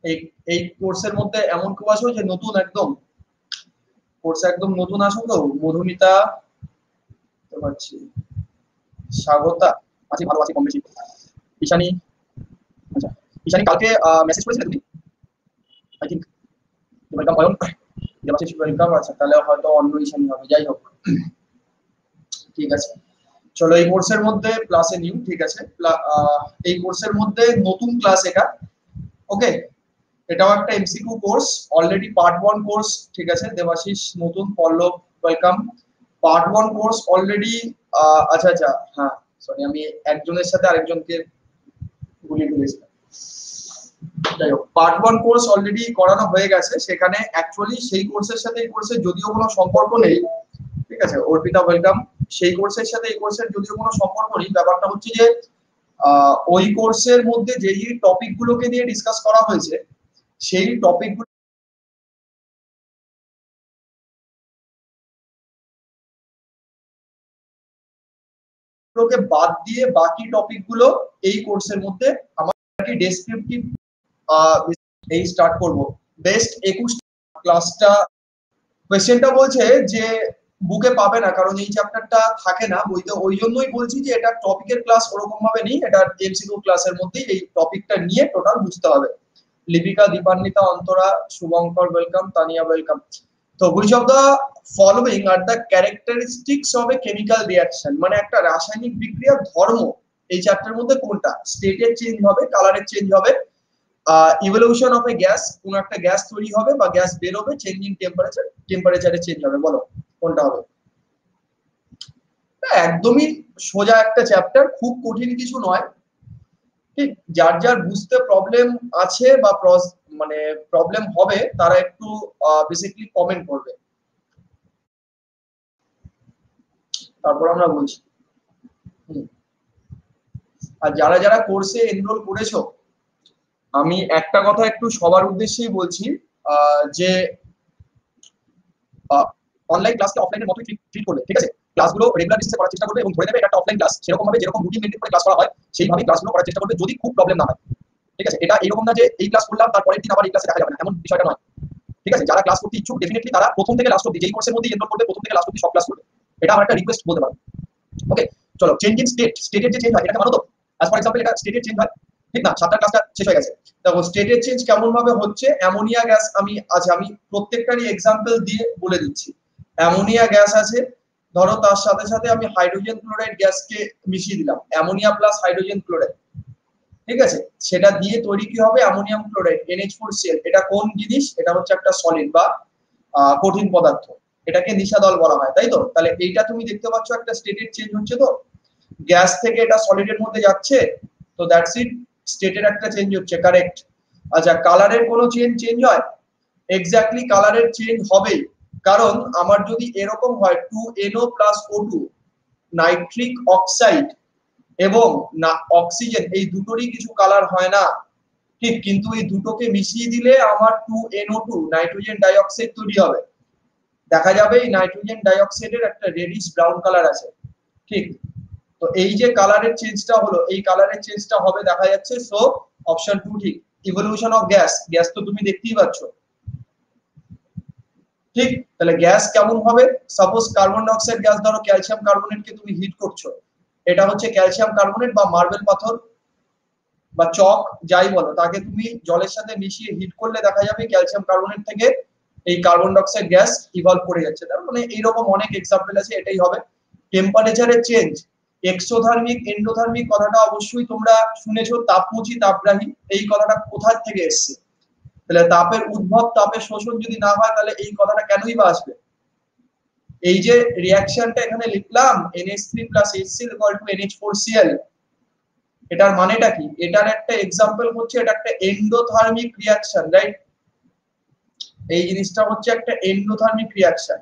এই এই কোর্সের মধ্যে এমন কেউ আছো যে নতুন একদম কোর্সে একদম নতুন আছো তো? মধুমিতা, তো পাচ্ছি, স্বাগতা, আছি ভালো আছি কম বেশি। ঈশানী, আচ্ছা ঈশানী কালকে মেসেজ করেছিলে তুমি I think. Welcome Ayan, Debashis welcome. আচ্ছা তাহলে হয়তো অন্য ঈশানী হবে, যাই হোক ঠিক আছে। চলো এই কোর্সের মধ্যে ক্লাসে নিউ, ঠিক আছে। এই কোর্সের মধ্যে নতুন ক্লাস এটা, ওকে। এটাও একটা MCQ course, already part 1 course, ঠিক আছে। দেবাশিস নতুন, পল্লব ওয়েলকাম। পার্ট 1 কোর্স অলরেডি, আচ্ছা আচ্ছা, হ্যাঁ সরি, আমি একজনের সাথে আরেকজনকে গুলিয়ে ফেলেছিলাম। যাই হোক, পার্ট 1 কোর্স অলরেডি করানো হয়ে গেছে। সেখানে অ্যাকচুয়ালি সেই কোর্সের সাথে এই কোর্সের যদিও কোনো সম্পর্ক নেই, ঠিক আছে। অর্পিতা ওয়েলকাম। সেই কোর্সের সাথে এই কোর্সের যদিও কোনো সম্পর্ক নেই, ব্যাপারটা হচ্ছে যে ওই কোর্সের মধ্যে যেই টপিক গুলোকে নিয়ে ডিসকাস করা হয়েছে, সেই টপিক গুলোকে বাদ দিয়ে বাকি টপিক গুলো এই কোর্সের মধ্যে আমার ডেসক্রিপটিভ এই স্টার্ট করব। বেস্ট 21 ক্লাসটা, কোয়েশ্চেনটা বলছে যে বুকে পাবে না, কারণ এই চ্যাপ্টারটা থাকে না বইতে। ওই জন্যই বলছি যে এটা টপিকের ক্লাস ওরকম ভাবে নেই, এটা এমসিকিউ ক্লাসের মধ্যেই এই টপিকটা নিয়ে টোটাল বুঝতে হবে। Lipika, Dipanwita, Antara, Shubhankar welcome, Tania welcome. তো which of the following are the characteristics of a chemical reaction, মানে একটা রাসায়নিক বিক্রিয়ার ধর্ম এই চ্যাপ্টারের মধ্যে কোনটা? স্টেটের চেঞ্জ হবে, কালারের চেঞ্জ হবে, ইভলিউশন অফ এ গ্যাস, কোন একটা গ্যাস তৈরি হবে বা গ্যাস বের হবে, চেঞ্জিং টেম্পারেচার, টেম্পারেচারে চেঞ্জ হবে, বলো কোনটা হবে? একদমই সোজা একটা চ্যাপ্টার, খুব কঠিন কিছু নয়, ঠিক। যার যার বুঝতে প্রবলেম আছে বা মানে প্রবলেম হবে, তারা একটু বেসিক্যালি কমেন্ট করবে, তারপর আমরা বলছি। হুম। আর যারা যারা কোর্সে এনরোল করেছো, আমি একটা কথা একটু সবার উদ্দেশ্যেই বলছি, যে অনলাইন ক্লাসকে অফলাইনের মতোই ট্রিট করবে, ঠিক আছে। ক্লাসগুলো রেগুলার বেসিসে করার চেষ্টা করবে এবং ধরে নেবে এটা অফলাইন ক্লাস, সেরকম ভাবে যেরকম রুটিন মেনটেন করে ক্লাস করা হয় সেইভাবেই ক্লাসগুলো করার চেষ্টা করবে, যদি খুব প্রবলেম না হয়, ঠিক আছে। এটা এরকম না যে এই ক্লাস করলাম তারপরের দিন আবার এই ক্লাসে দেখা যাবে না, এমন বিষয়টা নয়, ঠিক আছে। যারা ক্লাস করতে ইচ্ছুক ডেফিনেটলি তারা প্রথম থেকে লাস্ট অবধি, যেই কোর্সের মধ্যে এনরোল করবে প্রথম থেকে লাস্ট অবধি সব ক্লাস করবে, এটা আমার একটা রিকোয়েস্ট বলতে পারো, ওকে। চলো, চেঞ্জ ইন স্টেট, স্টেটের যে চেঞ্জ হয় এটাকে মানো তো? অ্যাজ ফর এক্সাম্পল এটা স্টেটের চেঞ্জ হয়, ঠিক না? সাতটা ক্লাসটা শেষ হয়ে গেছে। দেখো স্টেটের চেঞ্জ কেমন ভাবে হচ্ছে, অ্যামোনিয়া গ্যাস, আমি প্রত্যেকটারই এক্সাম্পল দিয়ে বলে দিচ্ছি। অ্যামোনিয়া গ্যাস আছে, ধরো তার সাথে সাথে আমি হাইড্রোজেন ক্লোরাইড গ্যাসকে মিশিয়ে দিলাম, অ্যামোনিয়া প্লাস হাইড্রোজেন ক্লোরাইড, ঠিক আছে। সেটা দিয়ে তৈরি কি হবে? Ammonium chloride, NH4Cl। এটা কোন জিনিস? এটা হচ্ছে একটা সলিড বা কঠিন পদার্থ, এটাকে নিশাদল বলা হয়, তাই তো? তাহলে এইটা তুমি দেখতে পাচ্ছ একটা স্টেটের চেঞ্জ হচ্ছে, তো গ্যাস থেকে এটা সলিডের মধ্যে যাচ্ছে, তো দ্যাটস ইট, স্টেটের একটা চেঞ্জ হচ্ছে, কারেক্ট। আচ্ছা, কালারের কোনো চেঞ্জ হয়? এক্স্যাক্টলি কালারের চেঞ্জ হবে, কারণ আমার যদি এরকম হয় 2NO plus O2, nitric oxide এবং না অক্সিজেন, এই দুটোরই কিছু কালার হয় না, ঠিক। কিন্তু এই দুটোকে মিশিয়ে দিলে আমার 2NO2 নাইট্রোজেন ডাইঅক্সাইড তৈরি হবে। দেখা যাবে এই নাইট্রোজেন ডাইঅক্সাইডের একটা রেডিশ ব্রাউন কালার আছে, ঠিক। তো এই যে কালারের চেঞ্জটা হলো, এই কালারের চেঞ্জটা হবে দেখা যাচ্ছে, সো অপশন 2 ঠিক। ইভলিউশন অফ গ্যাস, গ্যাস তো তুমি দেখতেই পাচ্ছ, ঠিক। তাহলে গ্যাস কেমন হবে? সাপোজ কার্বন ডাইঅক্সাইড গ্যাস, ধরো ক্যালসিয়াম কার্বনেটকে তুমি হিট করছো, এটা হচ্ছে ক্যালসিয়াম কার্বনেট বা মার্বেল পাথর বা চক, যাই বলো, তাকে তুমি জলের সাথে মিশিয়ে হিট করলে দেখা যাবে ক্যালসিয়াম কার্বনেট থেকে এই কার্বন ডাইঅক্সাইড গ্যাস ইভলভ করে যাচ্ছে। তার মানে এইরকম অনেক এক্সাম্পল আছে, এটাই হবে। টেম্পারেচারের চেঞ্জ, এক্সোথার্মিক এন্ডোথার্মিক কথাটা অবশ্যই তোমরা শুনেছো, তাপমুচি তাপগ্রাহী, এই কথাটা কোথা থেকে এসছে? তাহলে তাপের উদ্ভব তাপের শোষণ যদি না হয়, তাহলে এই কথাটা কেনই বা আসবে? এই যে রিঅ্যাকশনটা এখানে লিখলাম, NH3 HCl NH4Cl, এটার মানেটা কি? এটার একটা এক্সাম্পল হচ্ছে, এটা একটা এন্ডোথার্মিক রিঅ্যাকশন, রাইট? এই জিনিসটা হচ্ছে একটা এন্ডোথার্মিক রিঅ্যাকশন।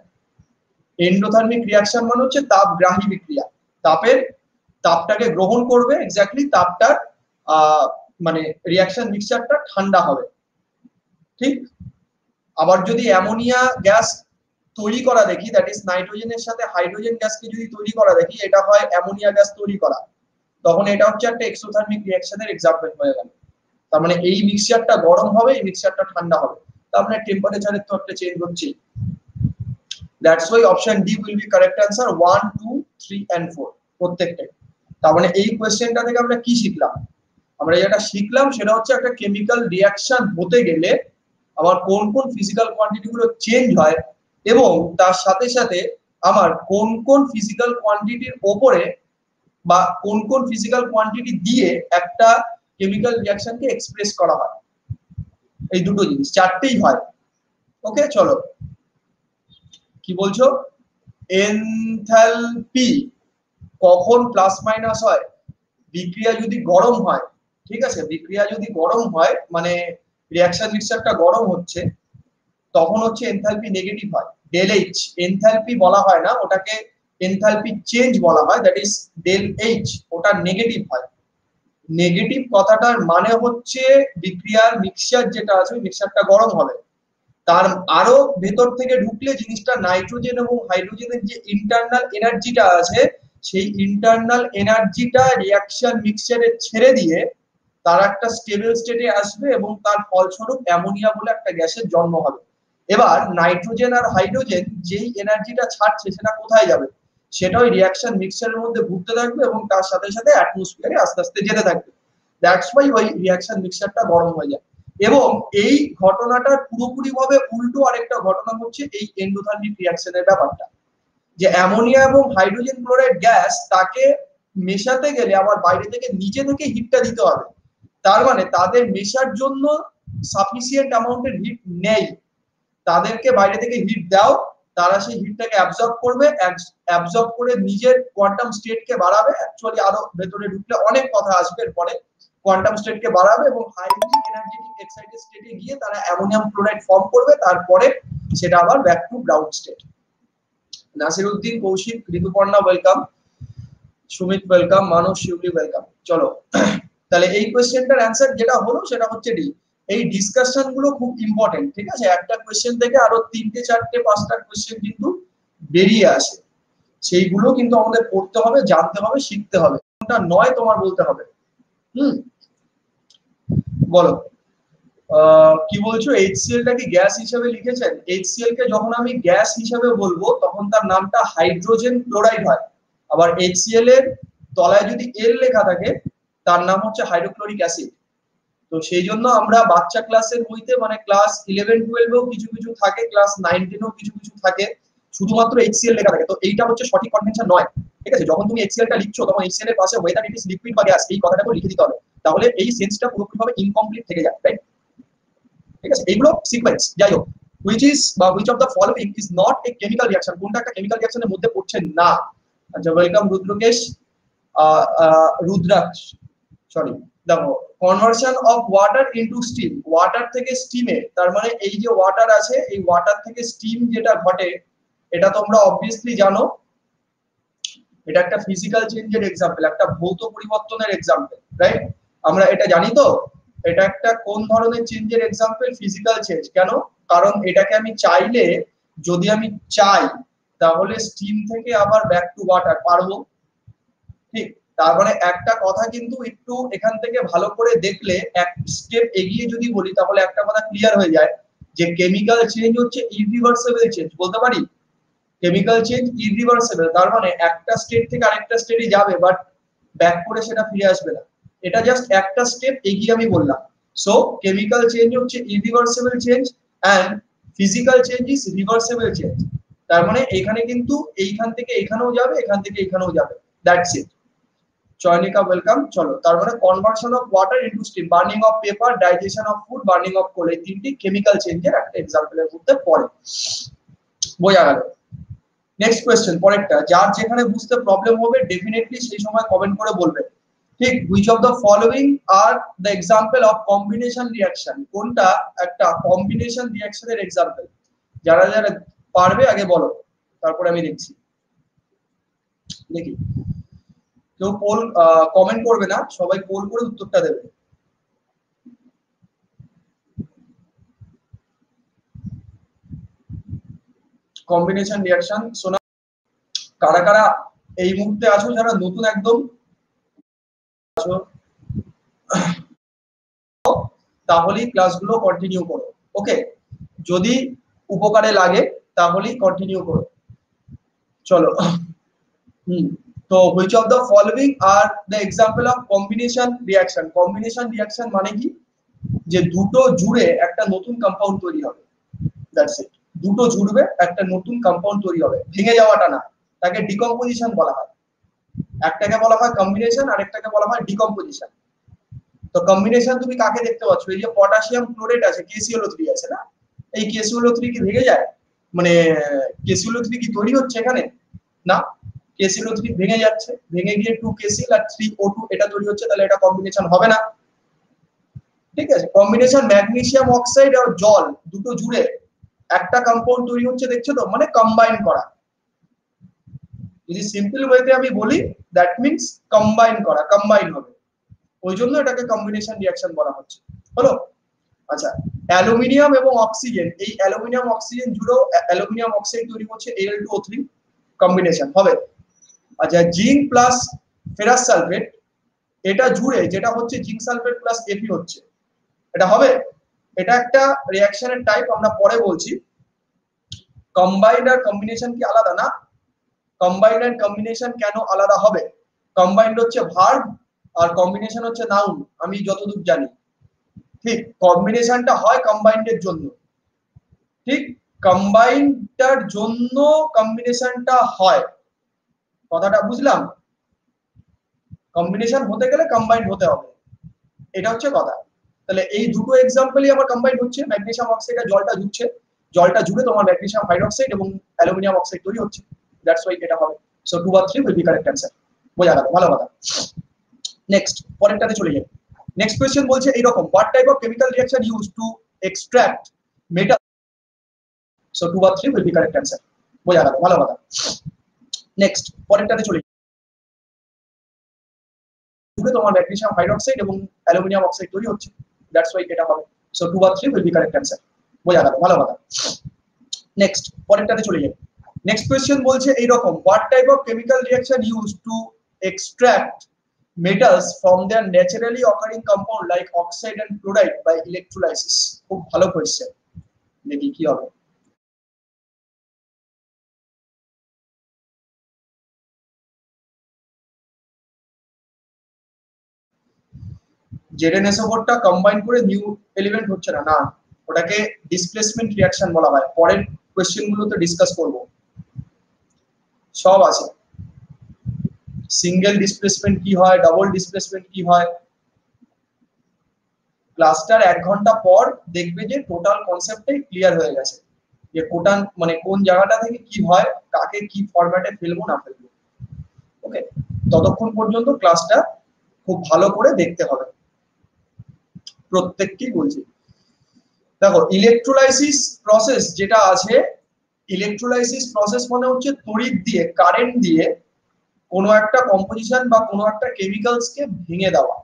এন্ডোথার্মিক রিঅ্যাকশন মানে হচ্ছে তাপগ্রাহী বিক্রিয়া, তাপের তাপটাকে গ্রহণ করবে, এক্স্যাক্টলি তাপটার মানে রিঅ্যাকশন মিক্সচারটা ঠান্ডা হবে, ঠিক। আবার যদি অ্যামোনিয়া গ্যাস তৈরি করা দেখি, দ্যাট ইজ নাইট্রোজেনের সাথে হাইড্রোজেন গ্যাসকে যদি তৈরি করা দেখি, এটা হয় অ্যামোনিয়া গ্যাস তৈরি করা, তখন এটা হচ্ছে একটা এক্সোথার্মিক রিঅ্যাকশনের এক্সাম্পল হয়ে গেল। তার মানে এই মিক্সচারটা গরম হবে, এই মিক্সচারটা ঠান্ডা হবে, তার মানে টেম্পারেচারের তো একটা চেঞ্জ হচ্ছে। That's why option D will be correct answer 1 2 3 and 4 প্রত্যেকটাই। তার মানে এই কোশ্চেনটা থেকে আমরা কি শিখলাম? আমরা যেটা শিখলাম সেটা হচ্ছে একটা কেমিক্যাল রিঅ্যাকশন হতে গেলে আমার কোন কোন ফিজিক্যাল কোয়ান্টিটি গুলো চেঞ্জ হয় এবং তার সাথে সাথে আমার কোন কোন ফিজিক্যাল কোয়ান্টিটির ওপরে বা কোন কোন ফিজিক্যাল কোয়ান্টিটি দিয়ে একটা কেমিক্যাল রিঅ্যাকশনকে এক্সপ্রেস করা হয়। এই দুটো জিনিস, চারটেই হয়। ওকে, চলো কি বলছো? এনথালপি কখন প্লাস মাইনাস হয়? বিক্রিয়া যদি গরম হয়, ঠিক আছে, বিক্রিয়া যদি গরম হয় মানে রিঅ্যাকশন মিক্সচারটা গরম হচ্ছে, তখন হচ্ছে এনথালপি নেগেটিভ হয়। ডেল এইচ এনথালপি বলা হয় না, ওটাকে এনথালপি চেঞ্জ বলা হয়, দ্যাট ইজ ডেল এইচ, ওটা নেগেটিভ হয়। নেগেটিভ কথাটার মানে হচ্ছে বিক্রিয়ার মিক্সচার যেটা আছে মিক্সচারটা গরম হবে। তার আরো ভেতর থেকে ঢুকলে জিনিসটা নাইট্রোজেন এবং হাইড্রোজেনের যে ইন্টারনাল এনার্জিটা আছে সেই ইন্টারনাল এনার্জিটা রিঅ্যাকশন মিক্সচারে ছেড়ে দিয়ে তার একটা স্টেবল স্টেটে আসবে এবং তার ফলস্বরূপ অ্যামোনিয়া বলে একটা গ্যাসের জন্ম হবে। এবার নাইট্রোজেন আর হাইড্রোজেন যেই এনার্জিটা ছাড়ছে সেটা কোথায় যাবে? সেটা ওই রিঅ্যাকশন মিক্সচারের মধ্যে ঘুরতে থাকবে এবং তার সাথে সাথে অ্যাটমসফিয়ারে আস্তে আস্তে যেতে থাকবে। দ্যাটস ওয়াই ওই রিঅ্যাকশন মিক্সচারটা গরম হয়ে যায়। এবং এই ঘটনাটার পুরোপুরি ভাবে উল্টো আরেকটা ঘটনা হচ্ছে এই এন্ডোথার্মিক রিঅ্যাকশনের ব্যাপারটা, যে অ্যামোনিয়া এবং হাইড্রোজেন ক্লোরাইড গ্যাস তাকে মেশাতে গেলে আবার বাইরে থেকে নিচে থেকে হিটটা দিতে হবে। তার মানে তাদের মেশার জন্য সাফিসিয়েন্ট অ্যামাউন্টের হিট নেই, তাদেরকে বাইরে থেকে হিট দাও, তারা সেই হিটটাকে অ্যাবজর্ব করবে, অ্যাবজর্ব করে নিজের কোয়ান্টাম স্টেটকে বাড়াবে। অ্যাকচুয়ালি আরো ভেতরে ঢুকলে অনেক কথা আসবে এরপরে। কোয়ান্টাম স্টেটকে বাড়াবে এবং হাইলি এনার্জেটিক এক্সাইটেড স্টেটে গিয়ে তারা অ্যামোনিয়াম ক্লোরাইড ফর্ম করবে, তারপরে সেটা আবার back to ground state. Nasiruddin, Kaushik, Rituparna welcome, Sumit welcome, Manas Shiuli welcome. চলো তাহলে এই কোশ্চেনটার অ্যান্সার যেটা হলো সেটা হচ্ছে ডি। এই ডিসকাশন গুলো খুব ইম্পর্টেন্ট, ঠিক আছে? একটা কোশ্চেন থেকে আরো 3টে 4টে 5টা কোশ্চেন কিন্তু বেরিয়ে আসে, সেইগুলো কিন্তু আমাদের পড়তে হবে, জানতে হবে, শিখতে হবে। কোনটা নয় তোমার বলতে হবে। বলো কি বলছো? HCl টা কি গ্যাস হিসেবে লিখেছেন? HCl কে যখন আমি গ্যাস হিসেবে বলবো তখন তার নামটা হাইড্রোজেন ক্লোরাইড হয়। আবার HCl এর তলায় যদি L লেখা থাকে তার নাম হচ্ছে হাইড্রোক্লোরিক অ্যাসিড। তো সেই জন্য আমরা বাচ্চা ক্লাসের বইতে মানে ক্লাস 11 12 এও কিছু কিছু থাকে, ক্লাস 9 10 এও কিছু কিছু থাকে শুধুমাত্র HCl লেখা থাকে। তো এইটা হচ্ছে সঠিক কনভেনশন নয়, ঠিক আছে? যখন তুমি HCl টা লিখছো তখন HCl এর পাশে ওয়েদার ইট ইজ লিকুইড বা গ্যাস এই কথাটাকে লিখে দিতে হবে, তাহলে এই সেন্সটা পুরোপুরিভাবে ইনকমপ্লিট থেকে যায়, রাইট? ঠিক আছে, এইগুলো সিকোয়েন্স। যাই হোক, which is বা which of the following is not a chemical reaction, কোনটা একটা কেমিক্যাল রিঅ্যাকশনের মধ্যে পড়ছে না? আচ্ছা, ওয়েলকাম রুদ্রকেশ, রুদ্রাক্ষ, সরি। দেখো, conversion of water into steam, water থেকে স্টিমে, তার মানে এই যে ওয়াটার আছে এই ওয়াটার থেকে স্টিম যেটা ঘটে এটা তোমরা অবভিয়াসলি জানো, এটা একটা ফিজিক্যাল চেঞ্জের এক্সাম্পল, একটা ভৌত পরিবর্তনের এক্সাম্পল, রাইট? আমরা এটা জানি তো। এটা একটা কোন ধরনের চেঞ্জের এক্সাম্পল? Physical change. কেন? কারণ এটাকে আমি চাইলে, যদি আমি চাই তাহলে স্টিম থেকে আবার ব্যাক টু ওয়াটার পারবো, ঠিক? তার মানে একটা কথা কিন্তু একটু এখান থেকে ভালো করে দেখলে, এক স্টেপ এগিয়ে যদি বলি তাহলে একটা কথা ক্লিয়ার হয়ে যায় যে কেমিক্যাল চেঞ্জ হচ্ছে ইরিভার্সিবল চেঞ্জ। বলতে পারি কেমিক্যাল চেঞ্জ ইরিভার্সিবল, তার মানে একটা স্টেট থেকে আরেকটা স্টেটে যাবে বাট ব্যাক করে সেটা ফিরে আসবে না। এটা জাস্ট একটা স্টেপ এগিয়ে আমি বললাম। সো কেমিক্যাল চেঞ্জ হচ্ছে irreversible change and physical change is reversible change. তার মানে এখানে কিন্তু এইখান থেকে এখানেও যাবে, এখান থেকে এখানেও যাবে, দ্যাটস ইট। চয়নিকা ওয়েলকাম। চলো, তার মানে conversion of water into steam, burning of paper, digestion of food, burning of coal, এই তিনটি কেমিক্যাল চেঞ্জের একটা এক্সাম্পলের মধ্যে পড়ে। বোঝা গেল? নেক্সট কোশ্চেন, পরেরটা, যার যেখানে বুঝতে প্রবলেম হবে ডেফিনেটলি সেই সময় কমেন্ট করে বলবে, ঠিক? Which of the following are the example of combination reaction, কোনটা একটা কম্বিনেশন রিঅ্যাকশনের এক্সাম্পল? যারা যারা পারবে আগে বলো, তারপরে আমি দেখছি। দেখি কেউ পোল কমেন্ট করবে না, সবাই পোল করে উত্তরটা দেবে। কম্বিনেশন রিঅ্যাকশন শোনা, কারা কারা এই মুহূর্তে আছো যারা নতুন একদম আছো? তাহলেই ক্লাসগুলো কন্টিনিউ করো। ওকে, যদি উপকারে লাগে তাহলেই কন্টিনিউ করো। চলো। তো which of the following are the example of combination reaction? combination reaction মানে কি, যে দুটো জুড়ে একটা নতুন কম্পাউন্ড তৈরি হবে, দ্যাটস ইট। দুটো জুড়বে একটা নতুন কম্পাউন্ড তৈরি হবে, ভেঙে যাওয়াটা না, তাকে ডিকম্পোজিশন বলা হয়। একটাকে বলা হয় কম্বিনেশন আর একটাকে বলা হয় ডিকম্পোজিশন। তো কম্বিনেশন তুমি কাকে দেখতে পাচ্ছ, এই যে পটাশিয়াম ক্লোরেট আছে, KClO3 আছে না, এই KClO3 কি ভেঙে যায়, মানে KClO3 কি তৈরি হচ্ছে এখানে, না, KClO3 ভেঙে যাচ্ছে, ভেঙে গিয়ে 2KCl আর 3O2 এটা তৈরি হচ্ছে, তাহলে এটা কম্বিনেশন হবে না। ঠিক আছে, কম্বিনেশন ম্যাগনেসিয়াম অক্সাইড আর জল দুটো জুড়ে একটা কম্পাউন্ড তৈরি হচ্ছে, দেখছো তো, মানে কম্বাইন করা। যদি সিম্পল ওয়েতে আমি বলি, দ্যাট মিন্স কম্বাইন করা, কম্বাইন হবে, ওই জন্য এটাকে কম্বিনেশন রিঅ্যাকশন বলা হচ্ছে। হলো? আচ্ছা, অ্যালুমিনিয়াম এবং অক্সিজেন, এই অ্যালুমিনিয়াম অক্সিজেন জুড়েও অ্যালুমিনিয়াম অক্সাইড তৈরি হচ্ছে, Al2O3 কম্বিনেশন হবে। আচ্ছা, জিঙ্ক প্লাস ফেরাস সালফেট, এটা জুড়ে যেটা হচ্ছে জিঙ্ক সালফেট প্লাস Fe হচ্ছে, এটা হবে? এটা একটা রিঅ্যাকশনের টাইপ, আমরা পরে বলছি। কম্বাইন্ড আর কম্বিনেশন কি আলাদা? না, কম্বাইন্ড এন্ড কম্বিনেশন কেন আলাদা হবে? কম্বাইন্ড হচ্ছে ভার্ব আর কম্বিনেশন হচ্ছে নাউন, আমি যতদূর জানি। ঠিক, কম্বিনেশনটা হয় কম্বাইন্ডের জন্য, ঠিক, কম্বাইন্ডটার জন্য কম্বিনেশনটা হয়, কথাটা বুঝলাম? কম্বিনেশন হতে গেলে কম্বাইন্ড হতে হবে, এটা হচ্ছে কথা। তাহলে এই দুটো এক্সাম্পলই আমার কম্বাইন্ড হচ্ছে, ম্যাগনেসিয়াম অক্সাইড আর জলটা জুড়ছে, জলটা জুড়ে তোমার ম্যাগনেসিয়াম হাইড্রোক্সাইড এবং অ্যালুমিনিয়াম অক্সাইড তৈরি হচ্ছে, দ্যাটস ওয়াই এটা হবে। সো 2 বা 3 উইল বি কারেক্ট অ্যানসার। বোঝা গেল? ভালো কথা। নেক্সট, পরেরটাতে চলে যাই। নেক্সট কোশ্চেন বলছে এইরকম, what type of chemical reaction use to extract metal? So 2 বা 3 উইল বি কারেক্ট অ্যানসার। বোঝা গেল? ভালো কথা। নেক্সট, পরেরটাতে চলে যাই। জুড়ে তোমার ম্যাগনেসিয়াম হাইড্রোক্সাইড এবং অ্যালুমিনিয়াম অক্সাইড তৈরি হচ্ছে, দ্যাটস ওয়াই এটা হবে। সো 2 বা 3 উইল বি কারেক্ট অ্যানসার। বোঝা গেল? ভালো কথা। নেক্সট, পরেরটাতে চলে যাই। নেক্সট কোশ্চেন বলছে এইরকম, what type of chemical reaction use to extract metals from their naturally occurring compound like oxide and chloride by electrolysis? খুব ভালো কোশ্চেন, দেখি কি হবে। ZnSO4টা কম্বাইন করে নিউ এলিমেন্ট হচ্ছে না, না, ওটাকে ডিসপ্লেসমেন্ট রিঅ্যাকশন বলা হয়। পরের কোশ্চেনগুলোতে ডিসকাস করব, সব আছে। সিঙ্গেল ডিসপ্লেসমেন্ট কি হয়, ডাবল ডিসপ্লেসমেন্ট কি হয়, ক্লাসটার 1 ঘন্টা পর দেখবে যে টোটাল কনসেপ্টটাই ক্লিয়ার হয়ে গেছে, যে কোটান মানে কোন জায়গাটা থেকে কি হয়, কাকে কি ফরম্যাটে ফেলবো না ফেলবো। ওকে, ততক্ষণ পর্যন্ত ক্লাসটা খুব ভালো করে দেখতে হবে, প্রত্যেককেই বলছি। দেখো, ইলেকট্রোলাইসিস প্রসেস যেটা আছে, ইলেকট্রোলাইসিস প্রসেস মানে হচ্ছে তড়িৎ দিয়ে, কারেন্ট দিয়ে কোনো একটা কম্পোজিশন বা কোনো একটা কেমিক্যালসকে ভেঙে দেওয়া।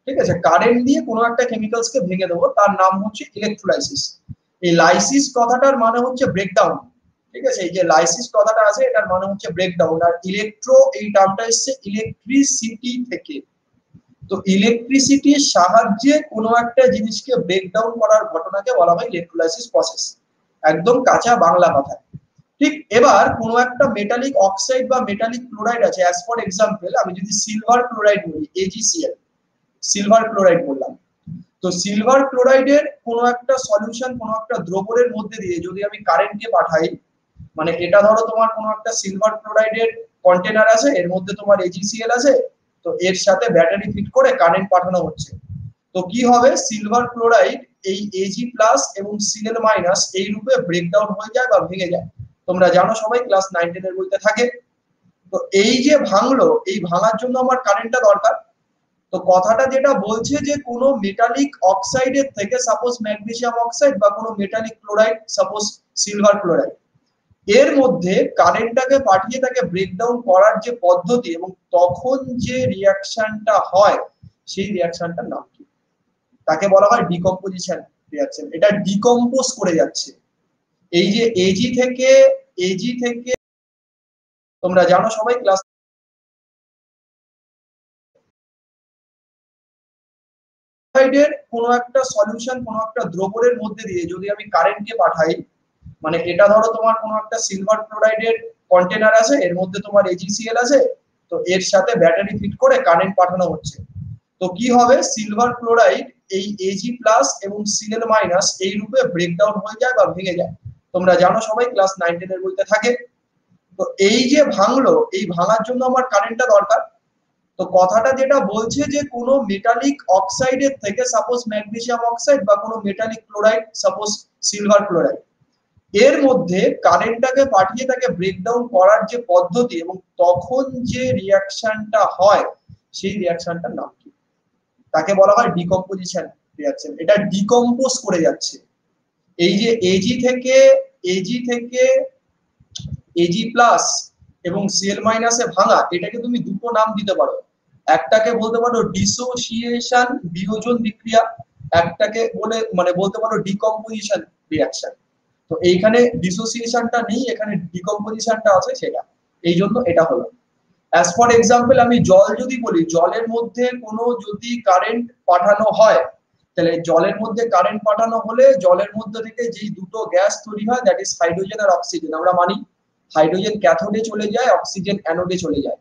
ঠিক আছে, কারেন্ট দিয়ে কোনো একটা কেমিক্যালসকে ভেঙে দেবো, তার নাম হচ্ছে ইলেকট্রোলাইসিস। এই লাইসিস কথাটার মানে হচ্ছে ব্রেকডাউন। ঠিক আছে, এই যে লাইসিস কথাটা আছে এটার মানে হচ্ছে ব্রেকডাউন, আর ইলেকট্রো এই টার্মটা এসেছে ইলেকট্রিসিটি থেকে। তো ইলেকট্রিসিটির সাহায্যে কোনো একটা জিনিসকে ব্রেকডাউন করার ঘটনাকে বলা হয় ইলেকট্রোলাইসিস প্রসেস, একদম কাঁচা বাংলা কথা। ঠিক, এবার কোনো একটা মেটালিক অক্সাইড বা মেটালিক ক্লোরাইড আছে, অ্যাজ ফর এক্সাম্পল আমি যদি সিলভার ক্লোরাইড বলি, AgCl, সিলভার ক্লোরাইড বললাম। তো সিলভার ক্লোরাইডের কোনো একটা সলিউশন, কোনো একটা দ্রবণের মধ্যে দিয়ে যদি আমি কারেন্ট দিয়ে পাঠাই, মানে এটা ধরো তোমার কোনো একটা সিলভার ক্লোরাইডের কন্টেনার আছে, এর মধ্যে তোমার AgCl আছে, তো এর সাথে ব্যাটারি ফিট করে কারেন্ট পাঠানো হচ্ছে। তো কি হবে, সিলভার ক্লোরাইড এই Ag প্লাস এবং Cl মাইনাস এই রূপে ব্রেকডাউন হয়ে যায় বা ভেঙে যায়। তোমরা জানো সবাই, ক্লাস 9 10 এর বইতে থাকে। তো এই যে ভাঙলো, এই ভাঙার জন্য আমার কারেন্টটা দরকার। তো কথাটা যেটা বলছে যে কোনো মেটালিক অক্সাইডের থেকে, সাপোজ ম্যাগনেসিয়াম অক্সাইড বা কোনো metallic chloride, suppose silver chloride, এর মধ্যে কারেন্টটাকে পাঠিয়ে তাকে ব্রেকডাউন করার যে পদ্ধতি এবং তখন যে রিঅ্যাকশনটা হয়, সেই রিঅ্যাকশনটার নাম কি? তাকে বলা হয় ডিকম্পোজিশন রিঅ্যাকশন। এটা ডিকম্পোজ করে যাচ্ছে। এই যে এজি থেকে তোমরা জানো সবাই, ক্লাস অক্সাইডের কোনো একটা সলিউশন কোনো একটা দ্রবণের মধ্যে দিয়ে যদি আমি কারেন্টকে পাঠাই, মানে এটা ধরো তোমার কোনো একটা সিলভার ক্লোরাইডের কন্টেনার আছে, এর মধ্যে তোমার AgCl আছে, তো এর সাথে ব্যাটারি ফিট করে কারেন্ট পাঠানো হচ্ছে। তো কি হবে, সিলভার ক্লোরাইড এই Ag প্লাস এবং Cl মাইনাস এই রূপে ব্রেকডাউন হয়ে যায় বা ভেঙে যায়। তোমরা জানো সবাই ক্লাস 9 10 এর বইতে থাকে। তো এই যে ভাঙলো, এই ভাঙার জন্য আমার কারেন্টটা দরকার। তো কথাটা যেটা বলছে যে কোনো মেটালিক অক্সাইডের থেকে, সাপোজ ম্যাগনেসিয়াম অক্সাইড বা কোনো metallic chloride, suppose silver chloride, এর মধ্যে কারেন্টটাকে পাঠিয়ে তাকে ব্রেকডাউন করার যে পদ্ধতি এবং তখন যে রিঅ্যাকশনটা হয়, সেই রিঅ্যাকশনটার নাম কি? তাকে বলা হয় ডিকম্পোজিশন রিঅ্যাকশন। এটা ডিকম্পোজ করে যাচ্ছে। এই যে এজি থেকে Ag প্লাস এবং Cl মাইনাসে ভাঙা, এটাকে তুমি দুটো নাম দিতে পারো। একটাকে বলতে পারো ডিসোসিয়েশন বিয়োজন বিক্রিয়া, একটাকে বলতে পারো ডিকম্পোজিশন রিঅ্যাকশন। তো এইখানে ডিসোসিয়েশনটা নেই, এখানে ডিকম্পোজিশনটা আছে, সেটা এই জন্য এটা হলো। অ্যাজ ফর এক্সাম্পল আমি জল যদি বলি, জলের মধ্যে কোনো যদি কারেন্ট পাঠানো হয়, তাহলে জলের মধ্যে কারেন্ট পাঠানো হলে জলের মধ্যে থেকে যেই দুটো গ্যাস তৈরি হয়, দ্যাট ইজ হাইড্রোজেন আর অক্সিজেন। আমরা মানি হাইড্রোজেন ক্যাথোডে চলে যায়, অক্সিজেন অ্যানোডে চলে যায়।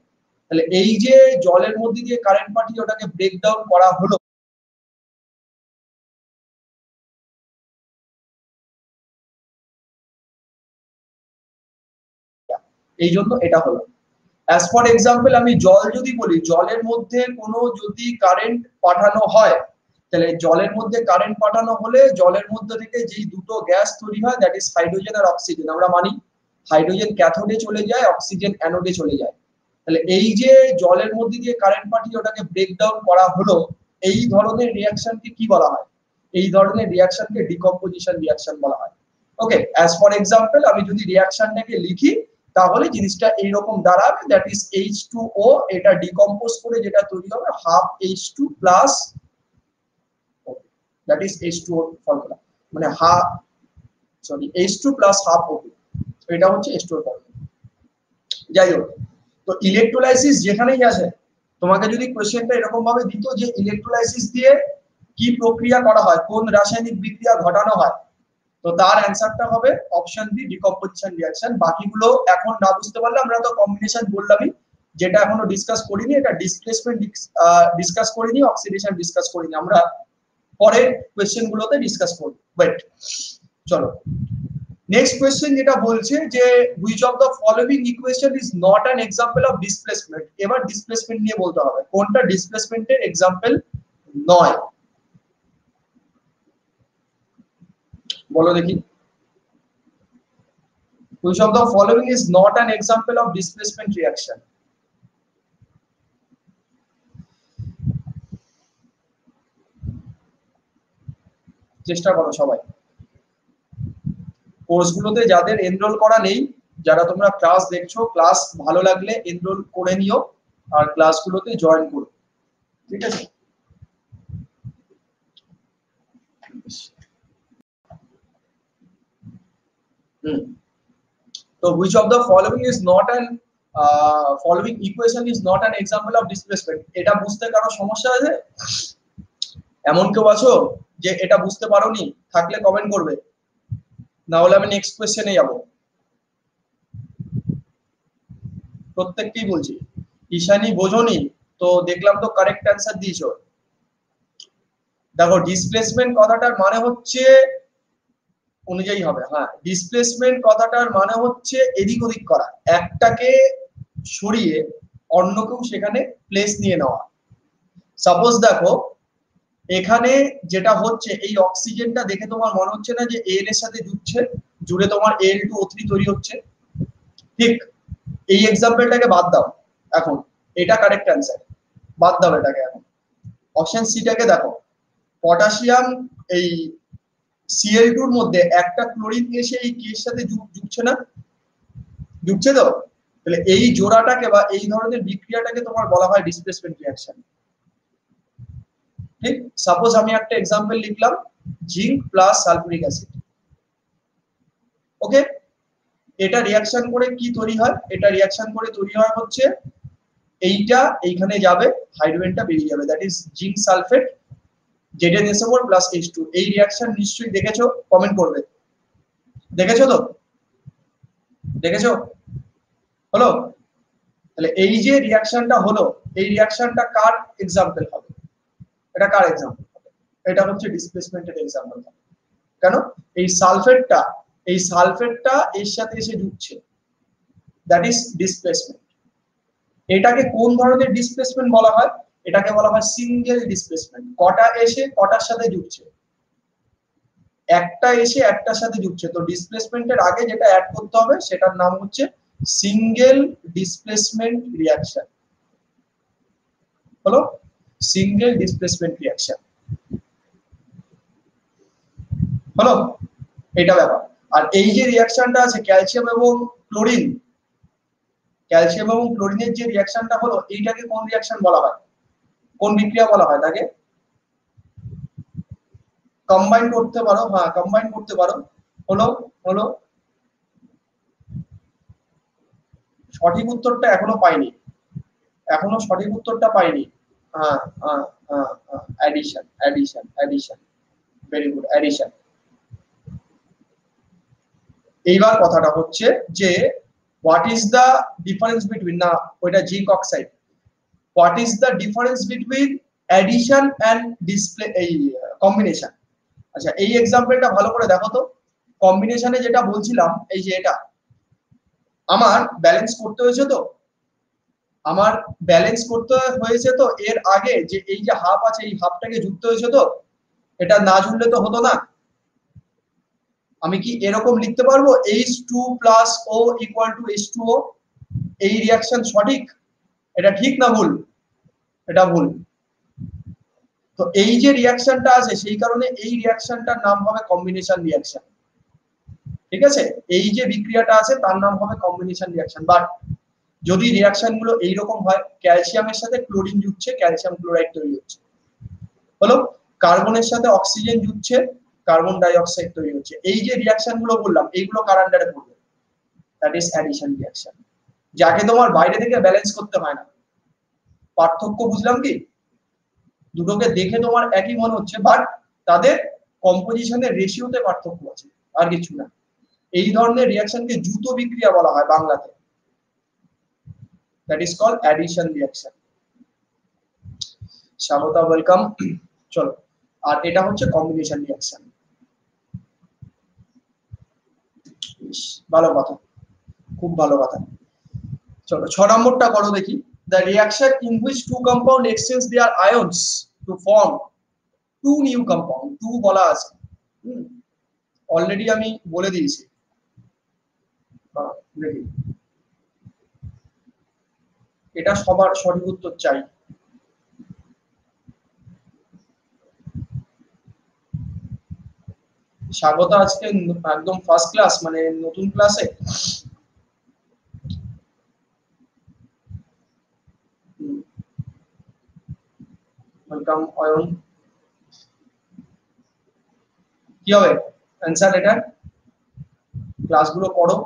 তাহলে এই যে জলের মধ্যে দিয়ে কারেন্ট পাঠিয়ে ওটাকে ব্রেকডাউন করা হলো, এই জন্য এটা হলো। অ্যাজ ফর এক্সাম্পল আমি জল যদি বলি, জলের মধ্যে কোনো যদি কারেন্ট পাঠানো হয়, তাহলে জলের মধ্যে কারেন্ট পাঠানো হলে জলের মধ্যে থেকে যেই দুটো গ্যাস তৈরি হয়, দ্যাট ইজ হাইড্রোজেন আর অক্সিজেন। আমরা মানি হাইড্রোজেন ক্যাথোডে চলে যায়, অক্সিজেন অ্যানোডে চলে যায়। তাহলে এই যে জলের মধ্যে দিয়ে কারেন্ট পাঠিয়ে ওটাকে ব্রেকডাউন করা হলো, এই ধরনের রিঅ্যাকশনকে কি বলা হয়? এই ধরনের রিঅ্যাকশনকে ডিকম্পোজিশন রিঅ্যাকশন বলা হয়। ওকে, অ্যাজ ফর এক্সাম্পল আমি যদি রিঅ্যাকশনটাকে লিখি, তাহলে জিনিসটা এইরকম দাঁড়াবে, দ্যাট ইজ H2O, এটা ডিকম্পোজ করে যেটা তৈরি হবে half H2 plus, that is H2O formula, মানে H2 প্লাস হাফ O2, এটা হচ্ছে H2O ফর্মুলা। যাই হোক, তো ইলেকট্রোলাইসিস যেখানেই আছে, তোমাকে যদি কোশ্চেনটা এরকম ভাবে দিত যে ইলেকট্রোলাইসিস দিয়ে কি প্রক্রিয়া করা হয়, কোন রাসায়নিক বিক্রিয়া ঘটানো হয়, তো তার অ্যান্সারটা হবে অপশন বি, ডিকম্পোজিশন রিঅ্যাকশন। বাকিগুলো এখন না বুঝতে পারলে আমরা তো কম্বিনেশন বললামই, যেটা এখনো ডিসকাস করিনি, এটা ডিসপ্লেসমেন্ট ডিসকাস করিনি, অক্সিডেশন ডিসকাস করিনি, আমরা পরের কোশ্চেন গুলোতে ডিসকাস করব। ওয়েট, চলো নেক্সট কোশ্চেন যেটা বলছে যে which of the following equation is not an example of displacement. এবার ডিসপ্লেসমেন্ট নিয়ে বলতে হবে, কোনটা ডিসপ্লেসমেন্টের এক্সাম্পল নয়, বলো দেখি। Which of the following is not an example of displacement reaction? চেষ্টা করো সবাই। কোর্সগুলোতে যাদের এনরোল করা নেই, যারা তোমরা ক্লাস দেখছো, ক্লাস ভালো লাগলে এনরোল করে নিও আর ক্লাসগুলোতে জয়েন করো, ঠিক আছে? তো which of the following is not an following equation is not an example of displacement? এটা বুঝতে কারো সমস্যা আছে? এমন কেউ আছো যে এটা বুঝতে পারোনি? থাকলে কমেন্ট করবে, না হলে আমি নেক্সট কোশ্চেনে যাব। প্রত্যেককেই বলছি, ঈশানী বোঝোনি তো দেখলাম তো কারেক্ট অ্যান্সার দিয়েছো। দেখো ডিসপ্লেসমেন্ট কথাটার মানে হচ্ছে অনুযায়ী হবে, হ্যাঁ, ডিসপ্লেসমেন্ট কথাটার মানে হচ্ছে এদিক ওদিক করা, একটাকে সরিয়ে অন্য কেউ সেখানে প্লেস নিয়ে নেওয়া। সাপোজ দেখো এখানে যেটা হচ্ছে, এই অক্সিজেনটা দেখে তোমার মনে হচ্ছে না যে এল এর সাথে জুড়ে তোমার Al2O3 তৈরি হচ্ছে? ঠিক, এই এক্সাম্পলটাকে বাদ দাও এখন, এটা কারেক্ট অ্যান্সার, বাদ দাও এটাকে এখন। অপশন সিটাকে দেখো, পটাশিয়াম এই Cl2 এর মধ্যে একটা ক্লোরিন এসে এই কে এর সাথে যুগছে না, যুগছে তো? তাহলে এই জোড়াটাকে বা এই ধরনের বিক্রিয়াটাকে তোমার বলা হয় ডিসপ্লেসমেন্ট রিঅ্যাকশন। ঠিক, সাপোজ আমি একটা এক্সাম্পল লিখলাম, জিঙ্ক প্লাস সালফিউরিক অ্যাসিড। ওকে, এটা রিঅ্যাকশন করে কি তৈরি হয়? এটা রিঅ্যাকশন করে তৈরি হয় হচ্ছে এইটা এইখানে যাবে, হাইড্রোজেনটা বেরিয়ে যাবে, that is zinc sulphate ZnSO4 plus H2 এই রিঅ্যাকশন নিশ্চয়ই দেখেছো, কমেন্ট করবে। দেখেছো তো? দেখেছো? হলো? তাহলে এই যে রিঅ্যাকশনটা হলো, এই রিঅ্যাকশনটা কার এক্সাম্পল হবে? এটা কার এক্সাম্পল হবে? এটা হচ্ছে ডিসপ্লেসমেন্টের এক্সাম্পল হবে। কেন? এই সালফেটটা এর সাথে এসে জুড়ছে, দ্যাট ইজ ডিসপ্লেসমেন্ট। এটাকে কোন ধরনের ডিসপ্লেসমেন্ট বলা হয়? এটাকে বলা হয় সিঙ্গেল ডিসপ্লেসমেন্ট। কটা এসে কটার সাথে জুড়ছে? একটা এসে একটার সাথে জুড়ছে। তো ডিসপ্লেসমেন্টের আগে যেটা অ্যাড করতে হবে সেটার নাম হচ্ছে সিঙ্গেল ডিসপ্লেসমেন্ট রিঅ্যাকশন। হলো? Single displacement reaction. হলো? এটা ব্যাপার। আর এই যে রিঅ্যাকশনটা আছে ক্যালসিয়াম এবং ক্লোরিন, ক্যালসিয়াম এবং ক্লোরিনের যে রিঅ্যাকশনটা হলো, এইটাকে কোন রিঅ্যাকশন বলা হয়? কোন বিক্রিয়া বলা হয় তাকে? কম্বাইন করতে পারো, হ্যাঁ কম্বাইন করতে পারো। হলো? হলো? সঠিক উত্তরটা এখনো পাইনি, এখনো সঠিক উত্তরটা পাইনি। হ্যাঁ হ্যাঁ হ্যাঁ, addition addition addition, very good, addition. এইবার কথাটা হচ্ছে যে what is the difference between, না ওইটা zinc oxide, what is the difference between addition and display এই কম্বিনেশন? আচ্ছা এই এক্সাম্পলটা ভালো করে দেখো তো। কম্বিনেশনে যেটা বলছিলাম, এই যে এটা আমার ব্যালেন্স করতে হয়েছে, তো আমার ব্যালেন্স করতে হয়েছে, তো এর আগে যে এই যে হাফ আছে এই হাফটাকে যুক্ত হয়েছে, তো এটা না জুড়লে তো হতো না। আমি কি এরকম লিখতে পারবো H2 plus O equal to H2O? এই রিঅ্যাকশন সঠিক? এটা ঠিক না ভুল? এটা ভুল। তো এই যে রিঅ্যাকশনটা আছে সেই কারণে এই রিঅ্যাকশনটার নাম হবে কম্বিনেশন রিঅ্যাকশন। ঠিক আছে? এই যে বিক্রিয়াটা আছে তার নাম হবে কম্বিনেশন রিঅ্যাকশন। বাট যদি রিঅ্যাকশন গুলো এইরকম হয়, ক্যালসিয়ামের সাথে ক্লোরিন জুড়ছে, ক্যালসিয়াম ক্লোরাইড তৈরি হচ্ছে। হলো? কার্বনের সাথে অক্সিজেন জুড়ছে, কার্বন ডাই অক্সাইড তৈরি হচ্ছে। এই যে রিঅ্যাকশন গুলো বললাম এইগুলো কার আন্ডারে পড়বে? দ্যাট ইজ অ্যাডিশন রিঅ্যাকশন, যাকে তোমার বাইরে থেকে ব্যালেন্স করতে হয় না। পার্থক্য বুঝলাম কি? দুটোকে দেখে তোমার একই মনে হচ্ছে, বাট তাদের কম্পোজিশনের রেশিওতে পার্থক্য আছে, আর কিছু না। এই ধরনের রিঅ্যাকশনকে যুত বিক্রিয়া বলা হয় বাংলাতে, that is called addition reaction. Swagata, welcome. চলো, আর এটা হচ্ছে কম্বিনেশন রিঅ্যাকশন। ভালো কথা, খুব ভালো কথা। চলো 6 নম্বরটা করো দেখি। The reaction in which two compound exchange their ions to form two new compound, two বলা আছে, অলরেডি আমি বলে দিয়েছি। দেখি এটা সবার সঠিক উত্তর চাই। স্বাগত আজকে একদম ফার্স্ট ক্লাস, মানে নতুন ক্লাসে। ওয়েলকাম অয়ন। কি হবে অ্যানসার এটা? ক্লাসগুলো করো,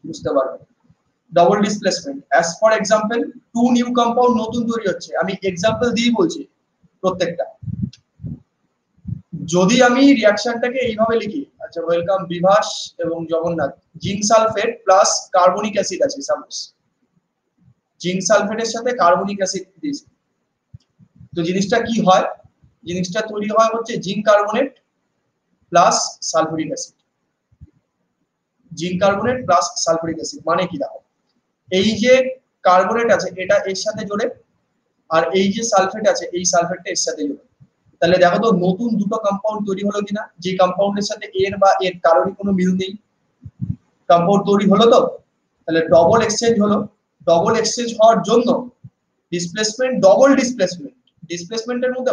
বুঝতে পারবে। Double displacement, as for example two new compound নতুন তৈরি হচ্ছে। আমি এক্সাম্পল দিয়ে বলছি প্রত্যেকটা। যদি আমি রিঅ্যাকশনটাকে এইভাবে লিখি, আচ্ছা ওয়েলকাম বিভাস এবং Jagannath, zinc sulphate plus carbonic acid আছে, সাপোজ জিঙ্ক সালফেটের সাথে কার্বনিক অ্যাসিড দিয়েছি, তো জিনিসটা কি হয়? জিনিসটা তৈরি হয় হচ্ছে zinc carbonate plus sulphuric acid. Zinc carbonate plus sulphuric acid মানে কি? দেখো এই যে কার্বনেট আছে এটা এর সাথে জোড়ে, আর এই যে সালফেট আছে এই সালফেটটা এর সাথে জোড়ে। তাহলে দেখো তো নতুন দুটো কম্পাউন্ড তৈরি হলো কিনা? যে কম্পাউন্ডের সাথে এর বা এর কারোরই কোনো মিল নেই, কম্পাউন্ড তৈরি হলো তো। তাহলে ডবল এক্সচেঞ্জ হলো। ডবল এক্সচেঞ্জ হওয়ার জন্য ডিসপ্লেসমেন্ট, ডবল ডিসপ্লেসমেন্ট, ডিসপ্লেসমেন্টের মধ্যে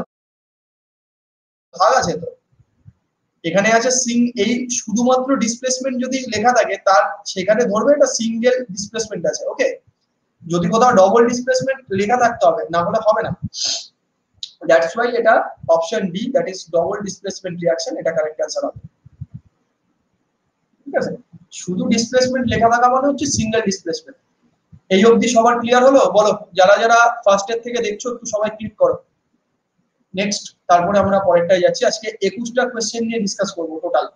ভাগ আছে তো। এখানে আছে এই শুধুমাত্র ডিসপ্লেসমেন্ট যদি লেখা থাকে তার সেখানে ধরবে এটা সিঙ্গেল ডিসপ্লেসমেন্ট আছে, ওকে। যদি কোথাও ডবল ডিসপ্লেসমেন্ট লেখা থাকতে হবে, না হলে হবে না। দ্যাটস ওয়াই এটা option D, that is double displacement reaction, এটা কারেক্ট অ্যানসার হবে। ঠিক আছে? শুধু ডিসপ্লেসমেন্ট লেখা থাকা মানে হচ্ছে সিঙ্গেল ডিসপ্লেসমেন্ট। এই অবধি সবার ক্লিয়ার হলো? বলো, যারা যারা ফার্স্ট এর থেকে দেখছো একটু সবাই ক্লিক করো। নেক্সট তারপরে আমরা পরেরটায় যাচ্ছি। আজকে 21টা কোয়েশ্চেন নিয়ে ডিসকাস করব টোটাল।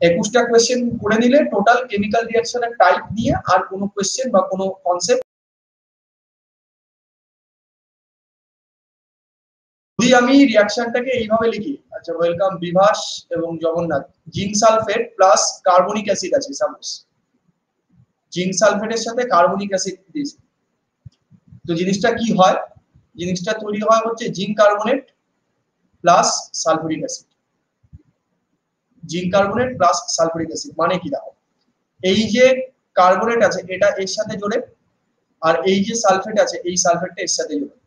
21টা কোয়েশ্চেন করে নিলে টোটাল কেমিক্যাল রিঅ্যাকশনের টাইপ নিয়ে আর কোনো কোয়েশ্চেন বা কোনো কনসেপ্ট যদি আমি রিঅ্যাকশনটাকে এইভাবে লিখি, আচ্ছা ওয়েলকাম বিভাস এবং Jagannath, zinc sulphate plus carbonic acid আছে, সাপোজ জিঙ্ক সালফেটের সাথে কার্বনিক অ্যাসিড দিয়েছি, তো জিনিসটা কি হয়, জিনিসটা তৈরি হয় হচ্ছে zinc carbonate plus sulphuric acid. Zinc carbonate plus sulphuric acid মানে কি দেখো, এই যে কার্বনেট আছে এটা এর সাথে জোড়ে, আর এই যে সালফেট আছে এই সালফেটটা এর সাথে জোড়ে,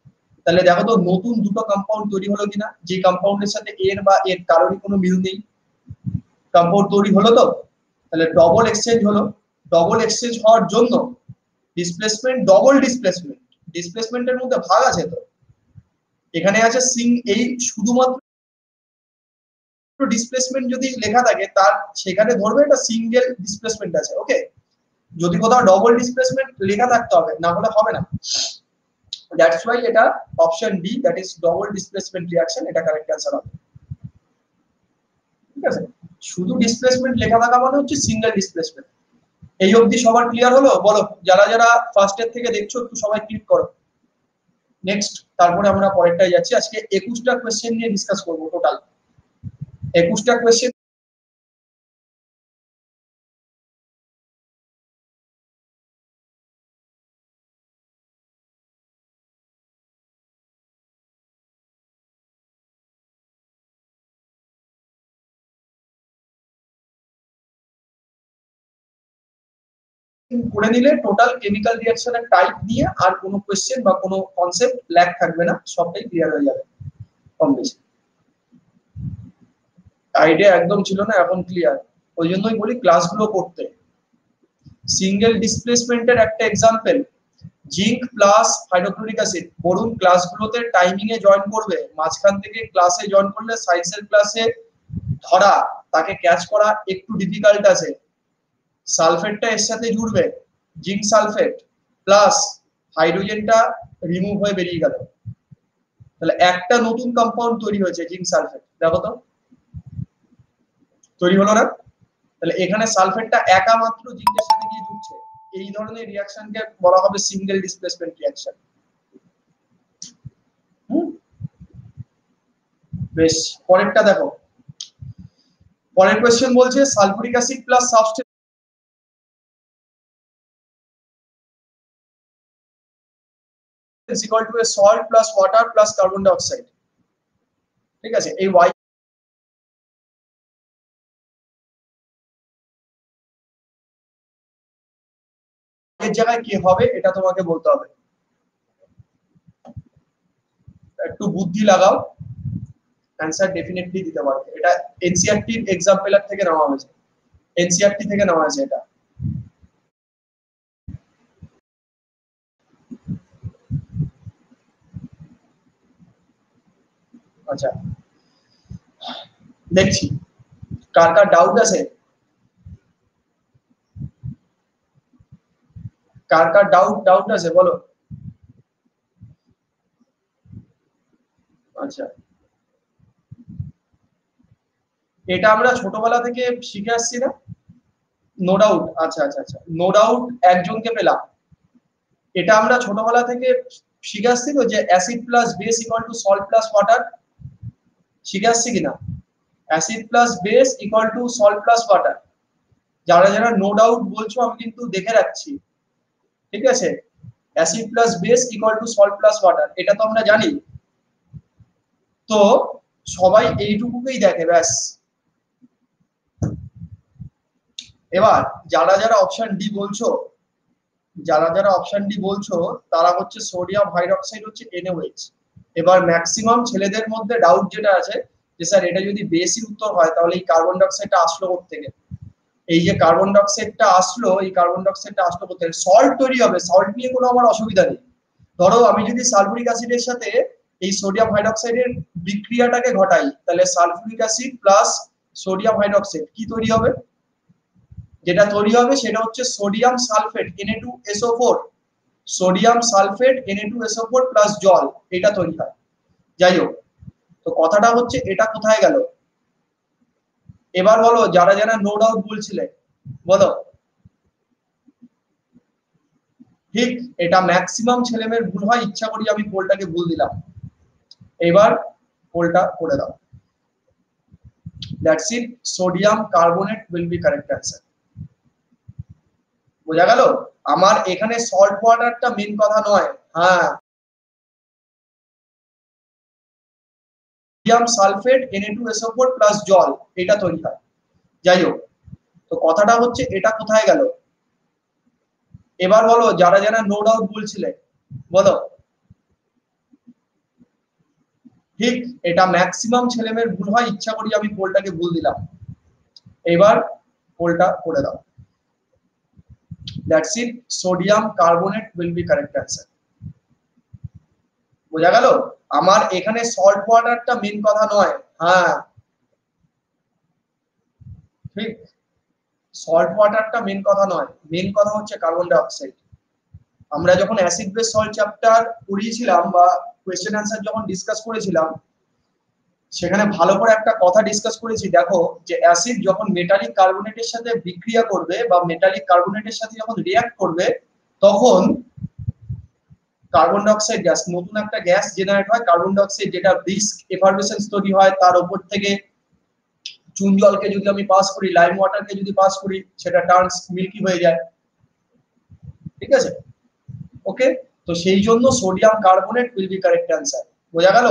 তাহলে দেখো তো নতুন দুটো কম্পাউন্ড তৈরি হলো কিনা, যে কম্পাউন্ডের সাথে এর বা এর কারোরই কোনো মিল নেই, কম্পাউন্ড তৈরি হলো তো, তাহলে ডবল এক্সচেঞ্জ হলো। ডবল এক্সচেঞ্জ হওয়ার জন্য ডিসপ্লেসমেন্ট, ডবল ডিসপ্লেসমেন্ট, ডিসপ্লেসমেন্টের মধ্যে ভাগ আছে, তো এখানে আছে সিং, এই শুধুমাত্র ডিসপ্লেসমেন্ট যদি লেখা থাকে তার সেখানে ধরবে এটা সিঙ্গেল ডিসপ্লেসমেন্ট আছে, ওকে। যদি কোথাও ডবল ডিসপ্লেসমেন্ট লেখা থাকতে হবে, না হলে হবে না। দ্যাটস ওয়াই এটা option D, that is double displacement reaction, এটা কারেক্ট অ্যানসার হবে। ঠিক আছে, শুধু ডিসপ্লেসমেন্ট লেখা থাকা মানে হচ্ছে সিঙ্গেল ডিসপ্লেসমেন্ট। এই অবধি সবার ক্লিয়ার হলো? বলো, যারা যারা ফার্স্ট এর থেকে দেখছো একটু সবাই ক্লিক করো। নেক্সট তারপরে আমরা পরেরটায় যাচ্ছি। আজকে 21টা কোয়েশ্চেন নিয়ে ডিসকাস করব টোটাল। 21টা কোয়েশ্চেন করে নিলে টোটাল কেমিক্যাল রিঅ্যাকশনের টাইপ নিয়ে আর কোনো কোয়েশ্চেন বা কোনো কনসেপ্ট ল্যাক থাকবে না, সবটাই ক্লিয়ার হয়ে যাবে কম বেশি। আইডিয়া একদম ছিল না, এখন ক্লিয়ার। ওই জন্যই বলি ক্লাসগুলো করতে। সিঙ্গেল ডিসপ্লেসমেন্টের একটা example zinc plus hydrochloric acid. বলুন ক্লাসগুলোতে টাইমিং এ জয়েন করবে, মাঝখান থেকে ক্লাসে জয়েন করলে সায়েন্সের ক্লাসে ধরা তাকে ক্যাচ করা একটু ডিফিকাল্ট আছে। সালফেটটা এর সাথে জুড়বে, জিঙ্ক সালফেট প্লাস হাইড্রোজেনটা রিমুভ হয়ে বেরিয়ে গেল, তাহলে একটা নতুন কম্পাউন্ড তৈরি হয়েছে জিঙ্ক সালফেট। দেখো তো তৈরি হলো না? তাহলে এখানে সালফেটটা একা মাত্র জিঙ্কের সাথে গিয়ে জুড়ছে, এই ধরনের রিঅ্যাকশনকে বলা হবে সিঙ্গেল ডিসপ্লেসমেন্ট রিঅ্যাকশন। বেশ, পরেরটা দেখো। পরের কোশ্চেন বলছে sulphuric acid plus substance is equal to a salt plus water plus carbon dioxide। ঠিক আছে, এই y এর জায়গায় কি হবে এটা তোমাকে বলতে হবে, একটু বুদ্ধি লাগাও, অ্যানসার ডেফিনেটলি দিতে পারবে। এটা এনসিইআরটি এক্সাম্পলের থেকে নেওয়া হয়েছে, এনসিইআরটি থেকে নেওয়া হয়েছে এটা। আচ্ছা দেখছি কার কার ডাউট আছে, কার কার ডাউট আছে বলো। আচ্ছা, এটা আমরা ছোটবেলা থেকে শিখে আসছি না? No doubt. আচ্ছা আচ্ছা আচ্ছা, নো ডাউট একজনকে পেলাম। এটা আমরা ছোটবেলা থেকে শিখে আসছি তো, যে acid plus base equal to salt plus water, শিখে আসছি কিনা? Acid plus base equal to salt plus water. যারা যারা নো ডাউট বলছো আমি কিন্তু দেখে রাখছি, ঠিক আছে? Acid plus base equal to salt plus water, এটা তো আমরা জানি। তো সবাই এইটুকুকেই দেখে ব্যাস। এবার যারা যারা অপশন ডি বলছো, যারা যারা অপশন ডি বলছো তারা হচ্ছে সোডিয়াম হাইড্রোক্সাইড হচ্ছে NaOH। এবার ম্যাক্সিমাম ছেলেদের মধ্যে ডাউট যেটা আছে যে স্যার এটা যদি বেসির উত্তর হয় তাহলে এই কার্বন ডাইঅক্সাইডটা আসলো কোত্থেকে? এই যে কার্বন ডাইঅক্সাইডটা আসলো, এই কার্বন ডাইঅক্সাইডটা আসলো কোত্থেকে? সল্ট তৈরি হবে, সল্ট নিয়ে কোনো আমার অসুবিধা নেই। ধরো আমি যদি সালফুরিক অ্যাসিডের সাথে এই সোডিয়াম হাইড্রোক্সাইডের বিক্রিয়াটাকে ঘটাই, তাহলে sulphuric acid plus sodium hydroxide কি তৈরি হবে? যেটা তৈরি হবে সেটা হচ্ছে sodium sulphate Na2SO4, sodium sulphate Na2SO4 plus জল, এটা তৈরি হয়। যাই হোক, তো কথাটা হচ্ছে এটা কোথায় গেল? এবার বলো, যারা যারা নো ডাউট বলছিলে বলো। ঠিক, এটা ম্যাক্সিমাম ছেলেমেয়ের ভুল হয়, ইচ্ছা করি আমি পোলটাকে ভুল দিলাম। এবার পোলটা করে দাও। That's it, sodium carbonate will be correct answer. বোঝা গেল? আমার এখানে সল্ট ওয়াটারটা মেন কথা নয়। হ্যাঁ, সোডিয়াম সালফেট Na2SO4 প্লাস জল, এটা তৈরি হয়। যাই হোক, তো কথাটা হচ্ছে এটা কোথায় গেল? এবার বলো, যারা যারা নো ডাউট বলছিলে বলো। ঠিক, এটা ম্যাক্সিমাম ছেলেমেয়ের ভুল হয়, ইচ্ছা করি আমি পোলটাকে ভুল দিলাম। এবার পোলটা করে দাও। That's it, sodium carbonate will be correct answer. বোঝা গেল? আমার এখানে সল্ট ওয়াটারটা মেন কথা নয়। হ্যাঁ, ঠিক, সল্ট ওয়াটারটা মেন কথা নয়, মেন কথা হচ্ছে কার্বন ডাই অক্সাইড। আমরা যখন অ্যাসিড বেস সল্ট চ্যাপ্টার পড়িয়েছিলাম বা কোয়েশ্চেন অ্যান্সার যখন ডিসকাস করেছিলাম, সেখানে ভালো করে একটা কথা ডিসকাস করেছি। দেখো, যে অ্যাসিড যখন মেটালিক কার্বনেটের সাথে বিক্রিয়া করবে বা মেটালিক কার্বনেটের সাথে যখন রিঅ্যাক্ট করবে, তখন কার্বন ডাই অক্সাইড গ্যাস, নতুন একটা গ্যাস জেনারেট হয় কার্বন ডাই অক্সাইড, যেটা ব্রিস্ক এফারভেসেন্স তৈরি হয়। তার উপর থেকে চুন জলকে যদি আমি পাস করি, লাইম ওয়াটারকে যদি পাস করি, সেটা টার্নস মিল্কি হয়ে যায়। ঠিক আছে? ওকে, তো সেই জন্য sodium carbonate will be correct answer. বোঝা গেল?